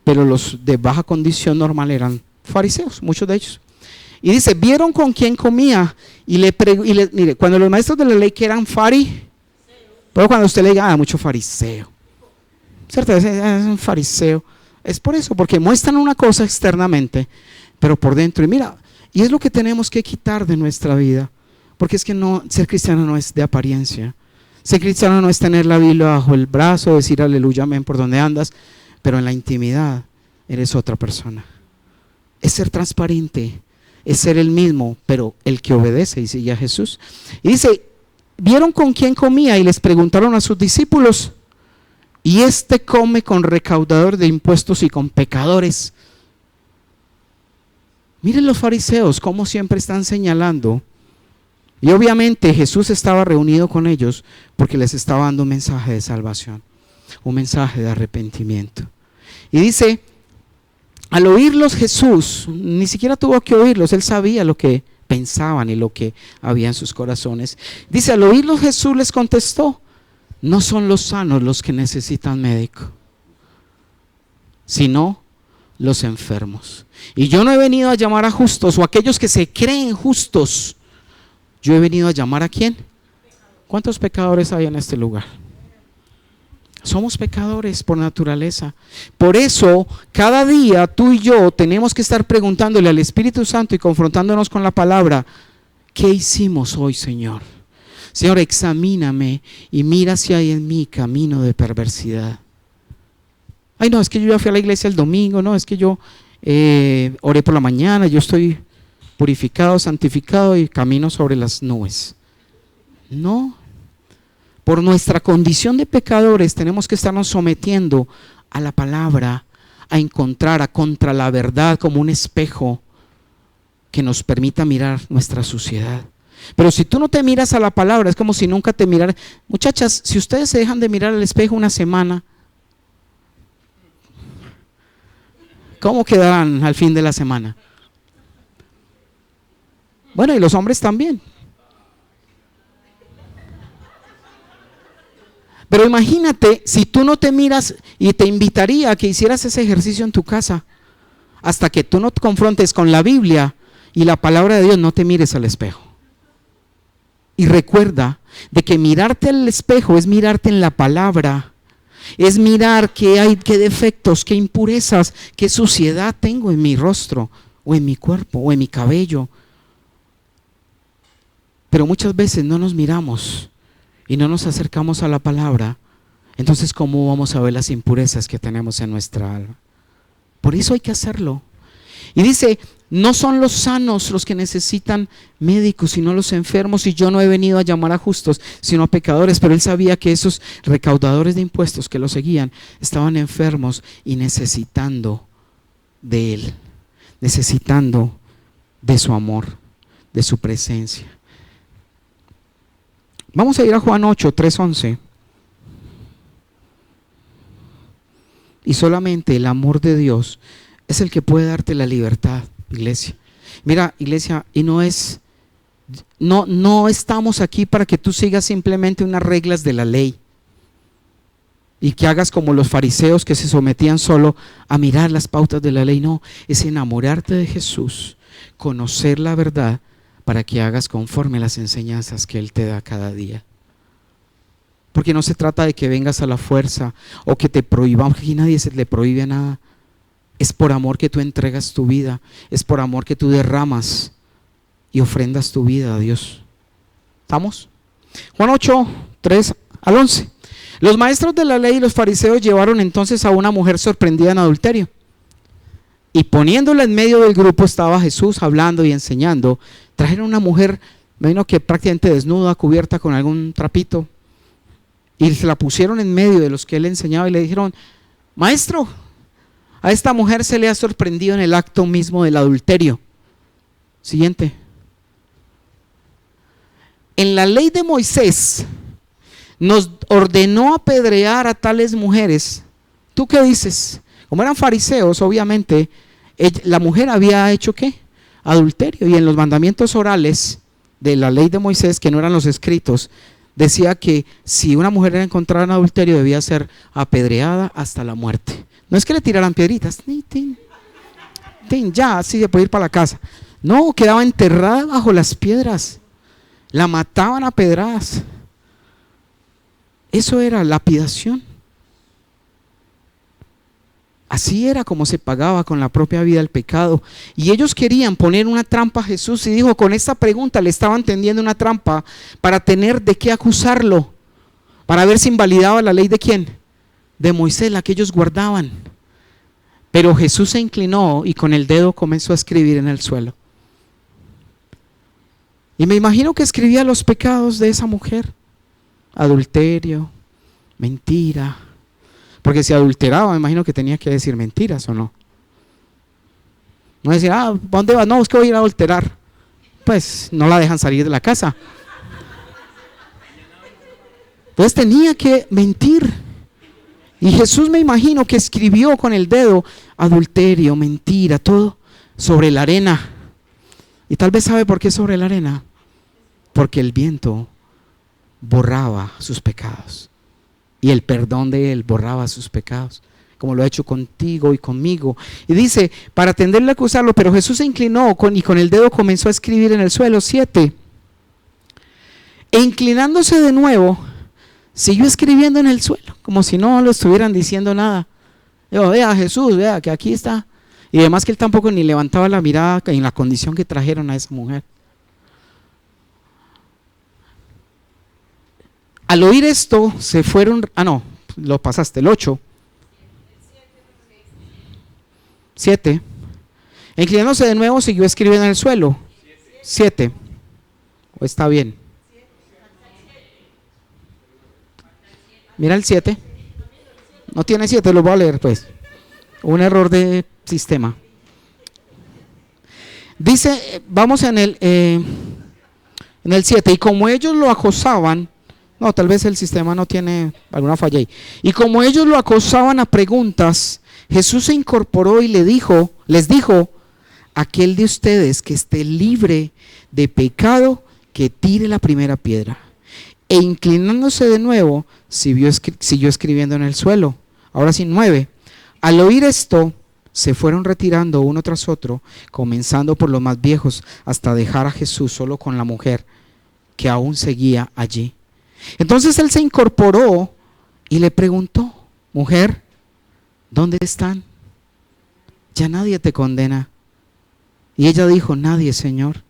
[SPEAKER 1] pero los de baja condición normal eran fariseos, muchos de ellos. Y dice, vieron con quién comía mire, cuando los maestros de la ley que eran pero cuando usted le diga, mucho fariseo, ¿cierto? Es un fariseo, es por eso, porque muestran una cosa externamente, pero por dentro, y mira, y es lo que tenemos que quitar de nuestra vida, porque es que ser cristiano no es de apariencia. Ser cristiano no es tener la Biblia bajo el brazo, decir aleluya, amén por donde andas, pero en la intimidad eres otra persona. Es ser transparente, es ser el mismo, pero el que obedece y sigue a Jesús. Y dice, vieron con quién comía y les preguntaron a sus discípulos, y este come con recaudadores de impuestos y con pecadores. Miren los fariseos cómo siempre están señalando. Y obviamente Jesús estaba reunido con ellos porque les estaba dando un mensaje de salvación, un mensaje de arrepentimiento. Y dice, al oírlos Jesús, ni siquiera tuvo que oírlos, él sabía lo que pensaban y lo que había en sus corazones. Dice, al oírlos Jesús les contestó, no son los sanos los que necesitan médico, sino los enfermos. Y yo no he venido a llamar a justos o a aquellos que se creen justos. Yo he venido a llamar ¿a quién? ¿Cuántos pecadores hay en este lugar? Somos pecadores por naturaleza. Por eso, cada día tú y yo tenemos que estar preguntándole al Espíritu Santo y confrontándonos con la palabra, ¿qué hicimos hoy, Señor? Señor, examíname y mira si hay en mí camino de perversidad. Ay, no, es que yo ya fui a la iglesia el domingo, no, es que yo oré por la mañana, yo estoy purificado, santificado y camino sobre las nubes. No, por nuestra condición de pecadores, tenemos que estarnos sometiendo a la palabra, a encontrar, contra la verdad como un espejo que nos permita mirar nuestra suciedad. Pero si tú no te miras a la palabra, es como si nunca te miraras. Muchachas, si ustedes se dejan de mirar al espejo una semana, ¿cómo quedarán al fin de la semana? Bueno, y los hombres también. Pero imagínate si tú no te miras, y te invitaría a que hicieras ese ejercicio en tu casa, hasta que tú no te confrontes con la Biblia y la palabra de Dios, no te mires al espejo. Y recuerda de que mirarte al espejo es mirarte en la palabra, es mirar qué hay, qué defectos, qué impurezas, qué suciedad tengo en mi rostro, o en mi cuerpo, o en mi cabello. Pero muchas veces no nos miramos y no nos acercamos a la palabra. Entonces, ¿cómo vamos a ver las impurezas que tenemos en nuestra alma? Por eso hay que hacerlo. Y dice, no son los sanos los que necesitan médicos, sino los enfermos, y yo no he venido a llamar a justos, sino a pecadores. Pero él sabía que esos recaudadores de impuestos que lo seguían estaban enfermos y necesitando de él, necesitando de su amor, de su presencia. Vamos a ir a Juan 8, 3:11. Y solamente el amor de Dios es el que puede darte la libertad, iglesia. Mira, iglesia, y no estamos aquí para que tú sigas simplemente unas reglas de la ley y que hagas como los fariseos que se sometían solo a mirar las pautas de la ley. No, es enamorarte de Jesús, conocer la verdad, para que hagas conforme a las enseñanzas que Él te da cada día. Porque no se trata de que vengas a la fuerza o que te prohibamos, aquí nadie se le prohíbe nada. Es por amor que tú entregas tu vida, es por amor que tú derramas y ofrendas tu vida a Dios. ¿Estamos? Juan 8, 3 al 11. Los maestros de la ley y los fariseos llevaron entonces a una mujer sorprendida en adulterio. Y poniéndola en medio del grupo estaba Jesús hablando y enseñando. Trajeron una mujer, me imagino que prácticamente desnuda, cubierta con algún trapito, y se la pusieron en medio de los que él enseñaba y le dijeron: maestro, a esta mujer se le ha sorprendido en el acto mismo del adulterio. Siguiente. En la ley de Moisés nos ordenó apedrear a tales mujeres. ¿Tú qué dices? Como eran fariseos, obviamente, la mujer había hecho ¿qué? Adulterio. Y en los mandamientos orales de la ley de Moisés, que no eran los escritos, decía que si una mujer era encontrada en adulterio debía ser apedreada hasta la muerte. No es que le tiraran piedritas, ya así se puede ir para la casa. No, quedaba enterrada bajo las piedras, la mataban a pedradas. Eso era lapidación. Así era como se pagaba con la propia vida el pecado. Y ellos querían poner una trampa a Jesús, y dijo, con esta pregunta le estaban tendiendo una trampa para tener de qué acusarlo, para ver si invalidaba la ley de quién, de Moisés, la que ellos guardaban. Pero Jesús se inclinó y con el dedo comenzó a escribir en el suelo. Y me imagino que escribía los pecados de esa mujer: adulterio, mentira. Porque si adulteraba, me imagino que tenía que decir mentiras, ¿o no? No decir, ¿dónde vas? No, es que voy a ir a adulterar. Pues no la dejan salir de la casa. Entonces tenía que mentir. Y Jesús, me imagino que escribió con el dedo adulterio, mentira, todo sobre la arena. Y tal vez sabe por qué sobre la arena. Porque el viento borraba sus pecados. Y el perdón de Él borraba sus pecados, como lo ha hecho contigo y conmigo. Y dice, para tenderle a acusarlo, pero Jesús se inclinó y con el dedo comenzó a escribir en el suelo. 7. E inclinándose de nuevo, siguió escribiendo en el suelo, como si no lo estuvieran diciendo nada. Yo, vea Jesús, vea que aquí está. Y además que él tampoco ni levantaba la mirada en la condición que trajeron a esa mujer. Al oír esto, se fueron, lo pasaste, el 8. 7. Inclinándose de nuevo, siguió escribiendo en el suelo. 7. ¿O está bien? Mira el 7. No tiene 7, lo voy a leer pues. Un error de sistema. Dice, vamos en el 7. Y como ellos lo acosaban, no, tal vez el sistema no tiene alguna falla ahí. Y como ellos lo acosaban a preguntas, Jesús se incorporó y les dijo, aquel de ustedes que esté libre de pecado, que tire la primera piedra. E inclinándose de nuevo, siguió escribiendo en el suelo. Ahora sí, 9. Al oír esto, se fueron retirando uno tras otro, comenzando por los más viejos, hasta dejar a Jesús solo con la mujer, que aún seguía allí. Entonces él se incorporó y le preguntó, mujer, ¿dónde están? Ya nadie te condena. Y ella dijo, nadie, Señor.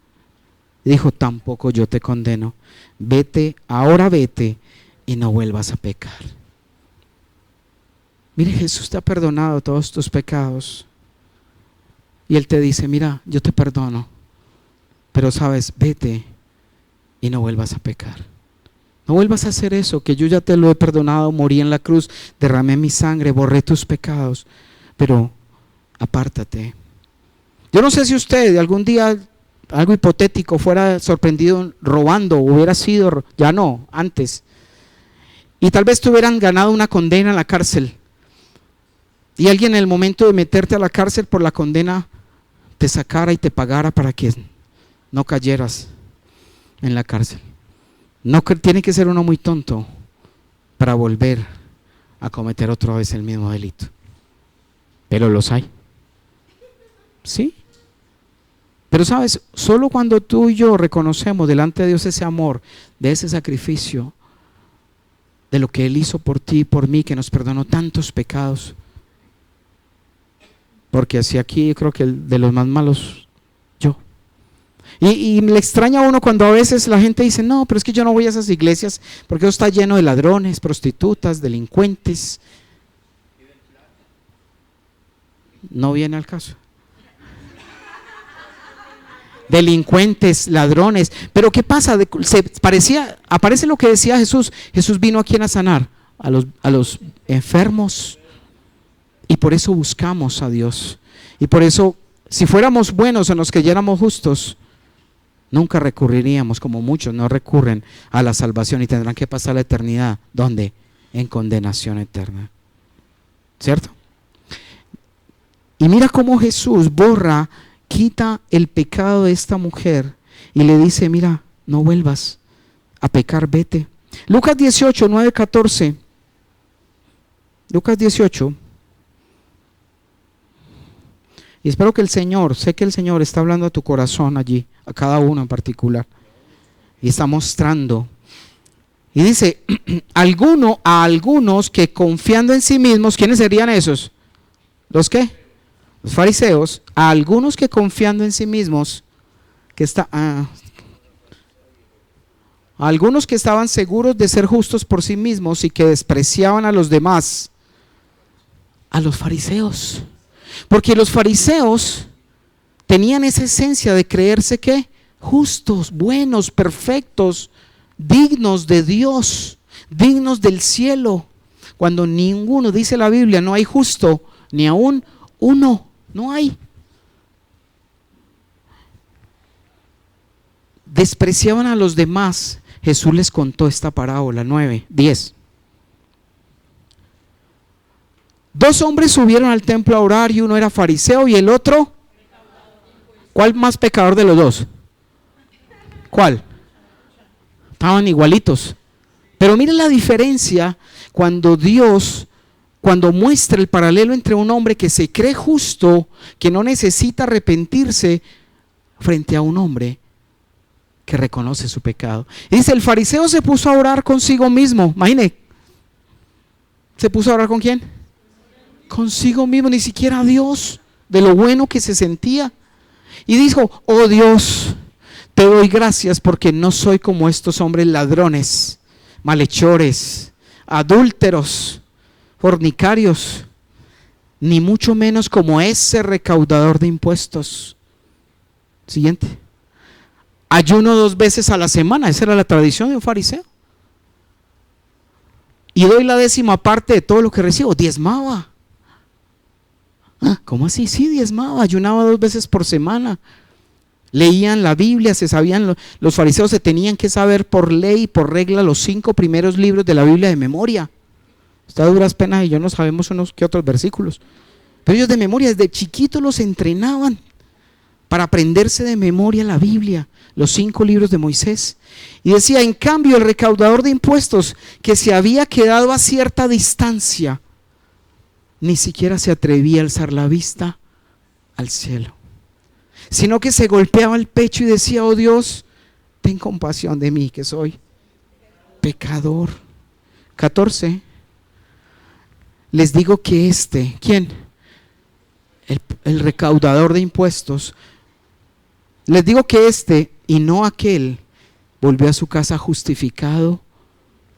[SPEAKER 1] Y dijo, tampoco yo te condeno. Ahora vete y no vuelvas a pecar. Mire, Jesús te ha perdonado todos tus pecados. Y Él te dice, mira, yo te perdono. Pero sabes, vete y no vuelvas a pecar. No vuelvas a hacer eso, que yo ya te lo he perdonado, morí en la cruz, derramé mi sangre, borré tus pecados. Pero apártate. Yo no sé si usted algún día, algo hipotético, fuera sorprendido robando, hubiera sido, ya no, antes. Y tal vez te hubieran ganado una condena en la cárcel. Y alguien en el momento de meterte a la cárcel por la condena te sacara y te pagara para que no cayeras en la cárcel. No tiene que ser uno muy tonto para volver a cometer otra vez el mismo delito. Pero los hay. ¿Sí? Pero sabes, solo cuando tú y yo reconocemos delante de Dios ese amor, de ese sacrificio, de lo que Él hizo por ti y por mí, que nos perdonó tantos pecados. Porque así aquí yo creo que el de los más malos, yo. Y le extraña a uno cuando a veces la gente dice, no, pero es que yo no voy a esas iglesias porque eso está lleno de ladrones, prostitutas, delincuentes. No viene al caso. Delincuentes, ladrones. Pero ¿qué pasa? Aparece lo que decía Jesús. Jesús vino aquí a sanar a los enfermos. Y por eso buscamos a Dios. Y por eso, si fuéramos buenos o nos creyéramos justos, nunca recurriríamos, como muchos no recurren a la salvación y tendrán que pasar la eternidad. ¿Dónde? En condenación eterna. ¿Cierto? Y mira cómo Jesús quita el pecado de esta mujer y le dice, mira, no vuelvas a pecar, vete. Lucas 18, 9, 14. Lucas 18. Y espero que sé que el Señor está hablando a tu corazón allí, a cada uno en particular. Y está mostrando. Y dice, a algunos que confiando en sí mismos, ¿quiénes serían esos? ¿Los qué? Los fariseos. A algunos que confiando en sí mismos, algunos que estaban seguros de ser justos por sí mismos y que despreciaban a los demás, a los fariseos. Porque los fariseos tenían esa esencia de creerse que justos, buenos, perfectos, dignos de Dios, dignos del cielo, cuando ninguno, dice la Biblia, no hay justo, ni aún uno, no hay. Despreciaban a los demás. Jesús les contó esta parábola, 9, 10. 2 hombres subieron al templo a orar y uno era fariseo y el otro, ¿cuál más pecador de los dos? ¿Cuál? Estaban igualitos. Pero miren la diferencia cuando Dios, cuando muestra el paralelo entre un hombre que se cree justo, que no necesita arrepentirse, frente a un hombre que reconoce su pecado. Y dice, el fariseo se puso a orar consigo mismo. Imagine, ¿se puso a orar con quién? Consigo mismo, ni siquiera a Dios, de lo bueno que se sentía. Y dijo, oh Dios, te doy gracias porque no soy como estos hombres ladrones, malhechores, adúlteros, fornicarios, ni mucho menos como ese recaudador de impuestos. Siguiente. Ayuno 2 veces a la semana, esa era la tradición de un fariseo. y doy la 10ª parte de todo lo que recibo. Diezmaba. ¿Cómo así? Sí, diezmaba, ayunaba 2 veces por semana. Leían la Biblia, se sabían, los fariseos se tenían que saber por ley, por regla, los 5 primeros libros de la Biblia de memoria. Está a duras penas y yo no sabemos unos que otros versículos. Pero ellos de memoria, desde chiquitos los entrenaban para aprenderse de memoria la Biblia, los 5 libros de Moisés. Y decía, en cambio, el recaudador de impuestos, que se había quedado a cierta distancia, ni siquiera se atrevía a alzar la vista al cielo, sino que se golpeaba el pecho y decía, oh Dios, ten compasión de mí, que soy pecador. 14. Les digo que ¿quién? El recaudador de impuestos. Les digo que y no aquel volvió a su casa justificado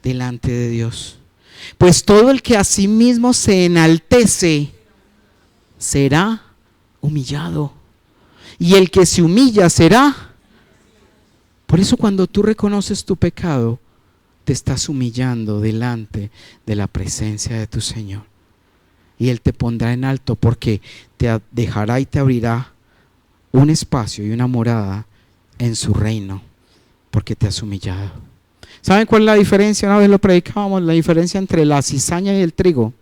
[SPEAKER 1] delante de Dios. Pues todo el que a sí mismo se enaltece será humillado, y el que se humilla será. Por eso cuando tú reconoces tu pecado, te estás humillando delante de la presencia de tu Señor, y Él te pondrá en alto, porque te dejará y te abrirá un espacio y una morada en su reino, porque te has humillado. ¿Saben cuál es la diferencia? Una vez lo predicábamos, la diferencia entre la cizaña y el trigo.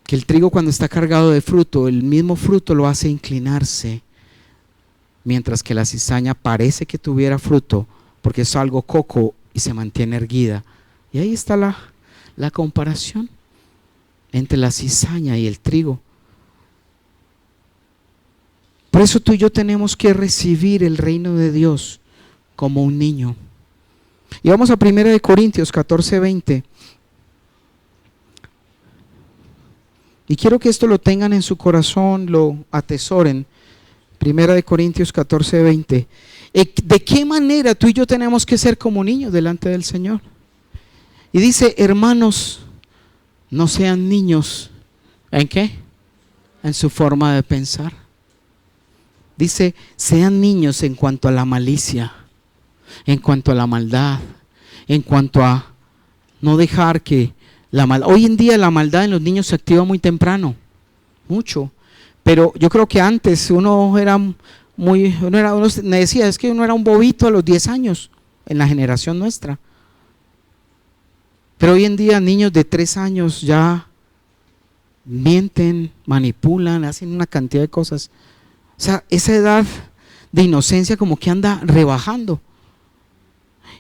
[SPEAKER 1] Que el trigo, cuando está cargado de fruto, el mismo fruto lo hace inclinarse, mientras que la cizaña parece que tuviera fruto, porque es algo coco y se mantiene erguida. Y ahí está la comparación entre la cizaña y el trigo. Por eso tú y yo tenemos que recibir el reino de Dios como un niño. Y vamos a 1 Corintios 14:20. Y quiero que esto lo tengan en su corazón, lo atesoren. 1 Corintios 14:20. ¿De qué manera tú y yo tenemos que ser como niños delante del Señor? Y dice, hermanos, no sean niños. ¿En qué? En su forma de pensar. Dice, sean niños en cuanto a la malicia, en cuanto a la maldad, en cuanto a no dejar que la maldad. Hoy en día la maldad en los niños se activa muy temprano, mucho. Pero yo creo que antes uno me decía, es que uno era un bobito a los 10 años, en la generación nuestra. Pero hoy en día niños de 3 años ya mienten, manipulan, hacen una cantidad de cosas. O sea, esa edad de inocencia como que anda rebajando.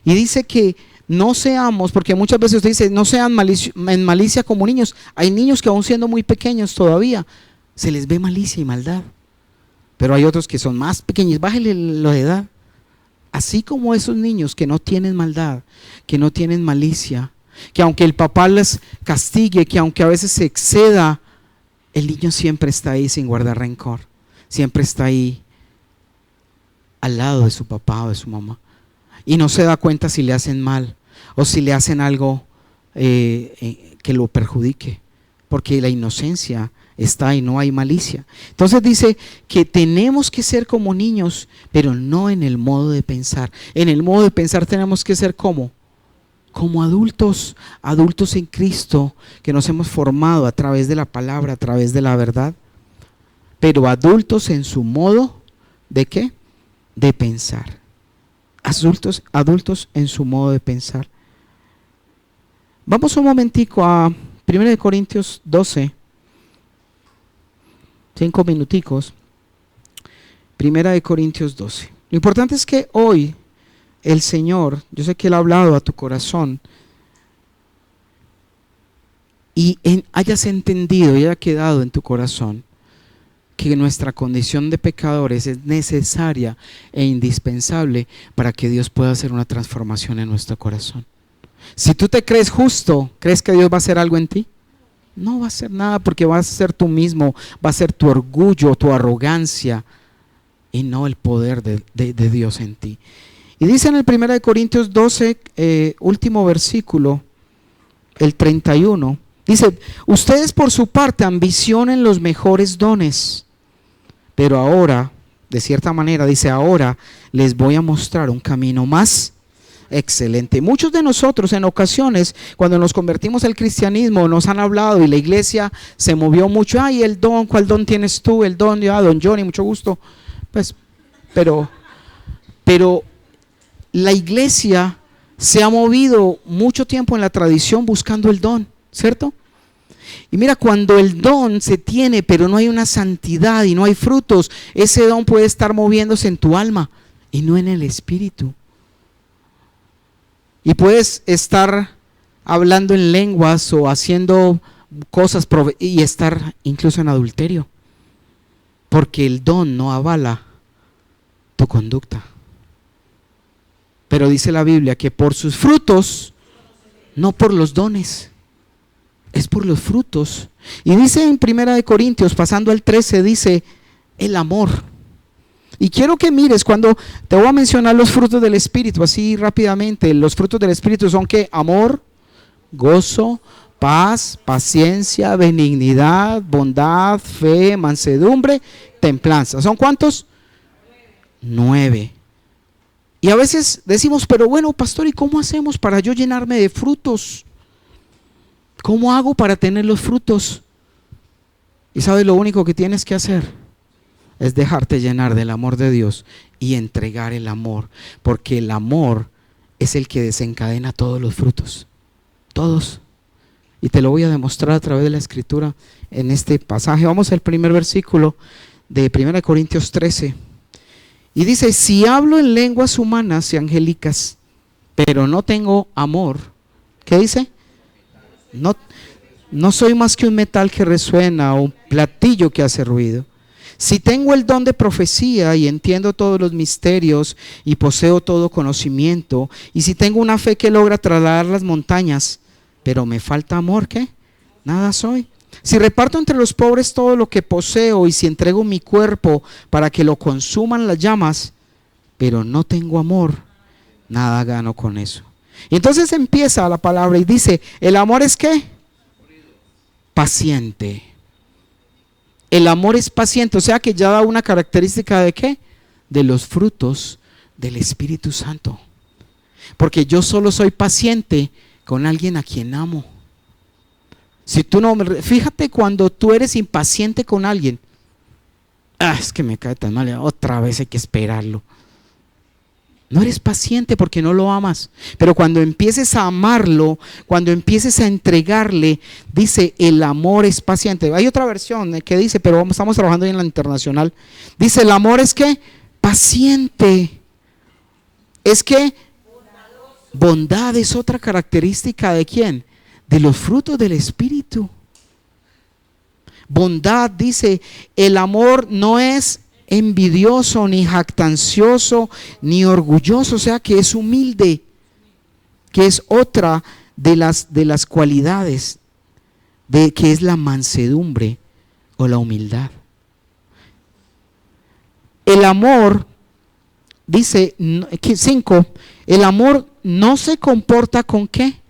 [SPEAKER 1] Y dice que no seamos, porque muchas veces usted dice, no sean en malicia como niños. Hay niños que aún siendo muy pequeños todavía, se les ve malicia y maldad. Pero hay otros que son más pequeños, bájale la edad. Así como esos niños que no tienen maldad, que no tienen malicia, que aunque el papá les castigue, que aunque a veces se exceda, el niño siempre está ahí sin guardar rencor. Siempre está ahí al lado de su papá o de su mamá. Y no se da cuenta si le hacen mal o si le hacen algo que lo perjudique, porque la inocencia está ahí, no hay malicia. Entonces dice que tenemos que ser como niños, pero no en el modo de pensar. En el modo de pensar tenemos que ser como adultos, adultos en Cristo, que nos hemos formado a través de la palabra, a través de la verdad, pero adultos en su modo ¿de qué? De pensar. Adultos en su modo de pensar. Vamos un momentico a 1 Corintios 12, 5 minuticos. 1 Corintios 12. Lo importante es que hoy el Señor, yo sé que Él ha hablado a tu corazón y hayas entendido y haya quedado en tu corazón que nuestra condición de pecadores es necesaria e indispensable para que Dios pueda hacer una transformación en nuestro corazón. Si tú te crees justo, ¿crees que Dios va a hacer algo en ti? No va a hacer nada, porque vas a ser tú mismo, va a ser tu orgullo, tu arrogancia y no el poder de Dios en ti. Y dice en el 1 Corintios 12, último versículo, el 31, dice, ustedes por su parte ambicionen los mejores dones, pero ahora, de cierta manera, dice, ahora les voy a mostrar un camino más Excelente. Muchos de nosotros en ocasiones, cuando nos convertimos al cristianismo, nos han hablado y la iglesia se movió mucho. Ay, el don, ¿cuál don tienes tú? El don, ya, don Johnny, mucho gusto. Pues, pero la iglesia se ha movido mucho tiempo en la tradición buscando el don, ¿cierto? Y mira, cuando el don se tiene, pero no hay una santidad y no hay frutos, ese don puede estar moviéndose en tu alma y no en el espíritu. Y puedes estar hablando en lenguas o haciendo cosas y estar incluso en adulterio, porque el don no avala tu conducta. Pero dice la Biblia que por sus frutos, no por los dones, es por los frutos. Y dice en 1 Corintios, pasando al 13, dice el amor. Y quiero que mires, cuando te voy a mencionar los frutos del Espíritu, así rápidamente, los frutos del Espíritu son ¿qué? Amor, gozo, paz, paciencia, benignidad, bondad, fe, mansedumbre, templanza. ¿Son cuántos? 9. Y a veces decimos, pero bueno, pastor, ¿y cómo hacemos para yo llenarme de frutos? ¿Cómo hago para tener los frutos? Y sabes, lo único que tienes que hacer es dejarte llenar del amor de Dios y entregar el amor, porque el amor es el que desencadena todos los frutos, todos. Y te lo voy a demostrar a través de la escritura en este pasaje. Vamos al primer versículo de 1 Corintios 13. Y dice, si hablo en lenguas humanas y angélicas, pero no tengo amor, ¿qué dice? No soy más que un metal que resuena o un platillo que hace ruido. Si tengo el don de profecía y entiendo todos los misterios y poseo todo conocimiento, y si tengo una fe que logra trasladar las montañas, pero me falta amor, ¿qué? Nada soy. Si reparto entre los pobres todo lo que poseo y si entrego mi cuerpo para que lo consuman las llamas, pero no tengo amor, nada gano con eso. Y entonces empieza la palabra y dice, ¿el amor es qué? Paciente. El amor es paciente, o sea que ya da una característica de ¿qué? De los frutos del Espíritu Santo. Porque yo solo soy paciente con alguien a quien amo. Si tú no, fíjate cuando tú eres impaciente con alguien, es que me cae tan mal, otra vez hay que esperarlo. No eres paciente porque no lo amas, pero cuando empieces a amarlo, cuando empieces a entregarle, dice el amor es paciente. Hay otra versión que dice, pero estamos trabajando en la internacional, dice el amor es que paciente, es que bondad es otra característica de ¿quién? De los frutos del Espíritu. Bondad, dice, el amor no es envidioso, ni jactancioso, ni orgulloso, o sea que es humilde, que es otra de las cualidades de que es la mansedumbre o la humildad. El amor, dice 5, el amor no se comporta con ¿qué?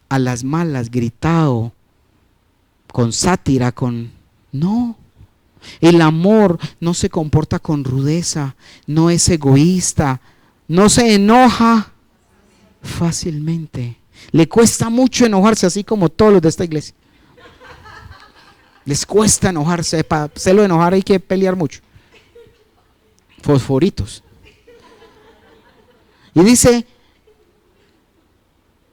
[SPEAKER 1] A las malas, gritado, con sátira, no. El amor no se comporta con rudeza, no es egoísta, no se enoja fácilmente. Le cuesta mucho enojarse, así como todos los de esta iglesia. Les cuesta enojarse, para hacerlo enojar hay que pelear mucho. Fosforitos. Y dice,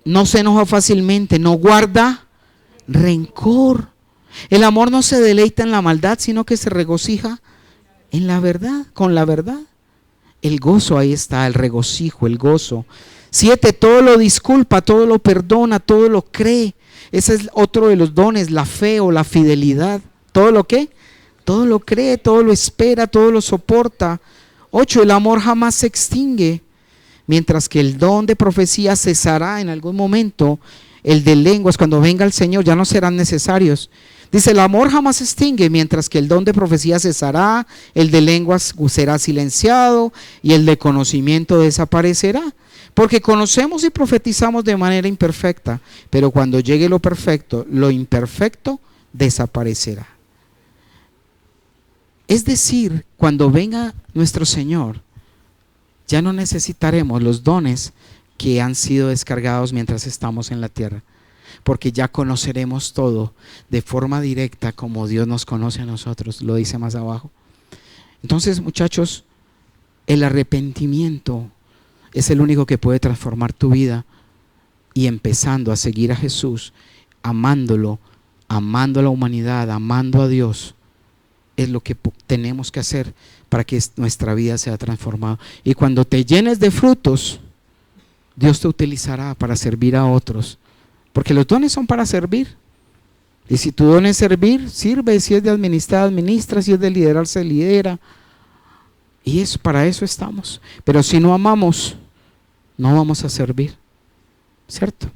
[SPEAKER 1] no se enoja fácilmente, no guarda rencor. El amor no se deleita en la maldad, sino que se regocija en la verdad, con la verdad. El gozo, ahí está, el regocijo, el gozo. 7, todo lo disculpa, todo lo perdona, todo lo cree. Ese es otro de los dones, la fe o la fidelidad. ¿Todo lo qué? Todo lo cree, todo lo espera, todo lo soporta. 8, el amor jamás se extingue. Mientras que el don de profecía cesará en algún momento, el de lenguas, cuando venga el Señor, ya no serán necesarios. Dice, el amor jamás se extingue, mientras que el don de profecía cesará, el de lenguas será silenciado y el de conocimiento desaparecerá. Porque conocemos y profetizamos de manera imperfecta, pero cuando llegue lo perfecto, lo imperfecto desaparecerá. Es decir, cuando venga nuestro Señor, ya no necesitaremos los dones que han sido descargados mientras estamos en la tierra, porque ya conoceremos todo de forma directa como Dios nos conoce a nosotros, lo dice más abajo. Entonces, muchachos, el arrepentimiento es el único que puede transformar tu vida, y empezando a seguir a Jesús, amándolo, amando a la humanidad, amando a Dios, es lo que tenemos que hacer para que nuestra vida sea transformada. Y cuando te llenes de frutos, Dios te utilizará para servir a otros, porque los dones son para servir. Y si tu don es servir, sirve. Si es de administrar, administra. Si es de liderar, se lidera. Y para eso estamos. Pero si no amamos, no vamos a servir, ¿cierto?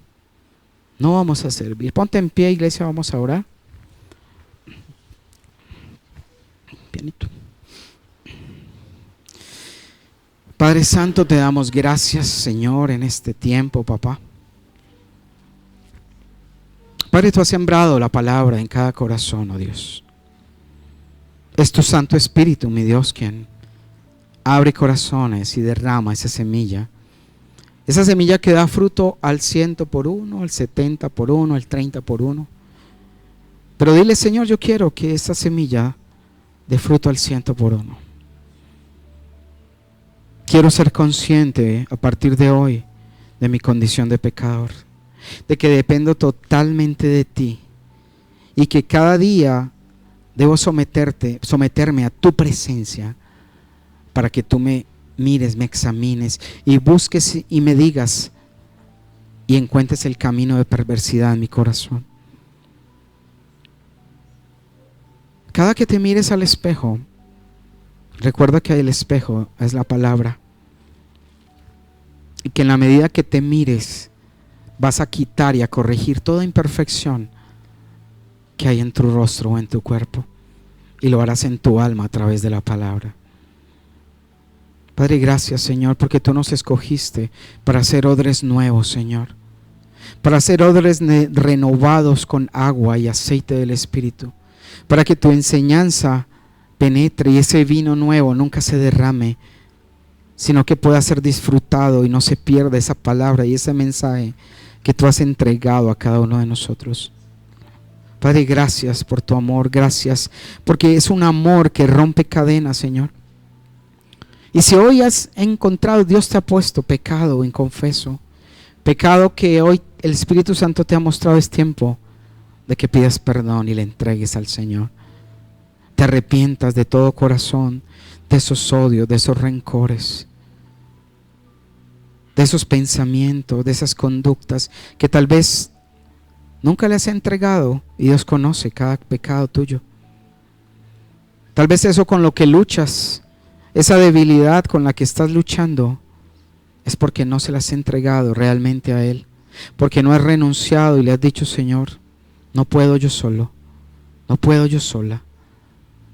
[SPEAKER 1] No vamos a servir. Ponte en pie, iglesia, vamos a orar. Pianito. Padre Santo, te damos gracias, Señor, en este tiempo, papá. Padre, tú has sembrado la palabra en cada corazón, oh Dios. Es tu Santo Espíritu, mi Dios, quien abre corazones y derrama esa semilla. Esa semilla que da fruto al 100 por 1, al 70 por 1, al 30 por 1. Pero dile, Señor, yo quiero que esa semilla dé fruto al 100 por 1. Quiero ser consciente a partir de hoy de mi condición de pecador, de que dependo totalmente de ti y que cada día debo someterme a tu presencia para que tú me mires, me examines y busques y me digas y encuentres el camino de perversidad en mi corazón. Cada que te mires al espejo, recuerda que el espejo es la palabra, y que en la medida que te mires vas a quitar y a corregir toda imperfección que hay en tu rostro o en tu cuerpo, y lo harás en tu alma a través de la palabra. Padre, gracias, Señor, porque tú nos escogiste para hacer odres nuevos, Señor, para hacer odres renovados con agua y aceite del Espíritu, para que tu enseñanza penetre y ese vino nuevo nunca se derrame, sino que pueda ser disfrutado y no se pierda esa palabra y ese mensaje que tú has entregado a cada uno de nosotros. Padre, gracias por tu amor, gracias porque es un amor que rompe cadenas, Señor. Y si hoy has encontrado, Dios te ha puesto pecado inconfeso, pecado que hoy el Espíritu Santo te ha mostrado, es tiempo de que pidas perdón y le entregues al Señor. Te arrepientas de todo corazón de esos odios, de esos rencores, de esos pensamientos, de esas conductas que tal vez nunca le has entregado, y Dios conoce cada pecado tuyo. Tal vez eso con lo que luchas, esa debilidad con la que estás luchando, es porque no se las has entregado realmente a Él, porque no has renunciado y le has dicho: Señor, no puedo yo solo, no puedo yo sola.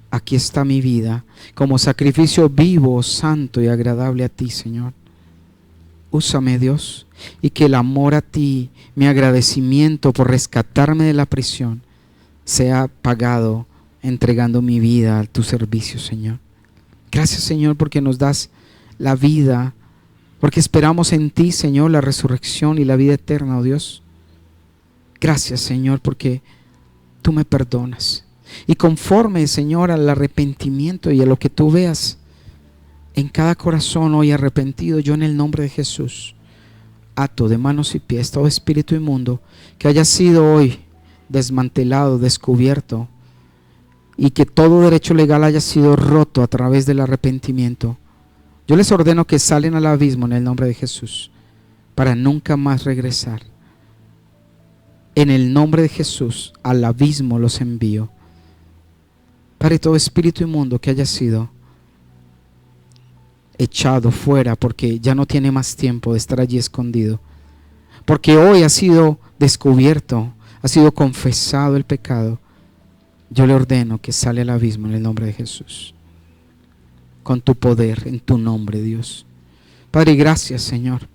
[SPEAKER 1] Aquí está mi vida como sacrificio vivo, santo y agradable a ti, Señor. Úsame, Dios, y que el amor a ti, mi agradecimiento por rescatarme de la prisión, sea pagado entregando mi vida a tu servicio, Señor. Gracias, Señor, porque nos das la vida, porque esperamos en ti, Señor, la resurrección y la vida eterna, oh Dios. Gracias, Señor, porque tú me perdonas. Y conforme, Señor, al arrepentimiento y a lo que tú veas en cada corazón hoy arrepentido, yo en el nombre de Jesús ato de manos y pies todo espíritu inmundo que haya sido hoy desmantelado, descubierto, y que todo derecho legal haya sido roto a través del arrepentimiento. Yo les ordeno que salen al abismo en el nombre de Jesús para nunca más regresar. En el nombre de Jesús al abismo los envío. Padre, todo espíritu inmundo que haya sido echado fuera porque ya no tiene más tiempo de estar allí escondido, porque hoy ha sido descubierto, ha sido confesado el pecado, yo le ordeno que sale al abismo en el nombre de Jesús, con tu poder, en tu nombre, Dios. Padre, gracias, Señor,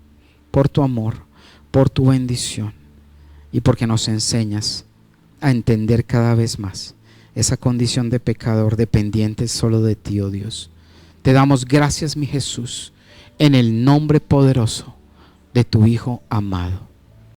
[SPEAKER 1] por tu amor, por tu bendición y porque nos enseñas a entender cada vez más esa condición de pecador dependiente solo de ti, oh Dios. Te damos gracias, mi Jesús, en el nombre poderoso de tu Hijo amado.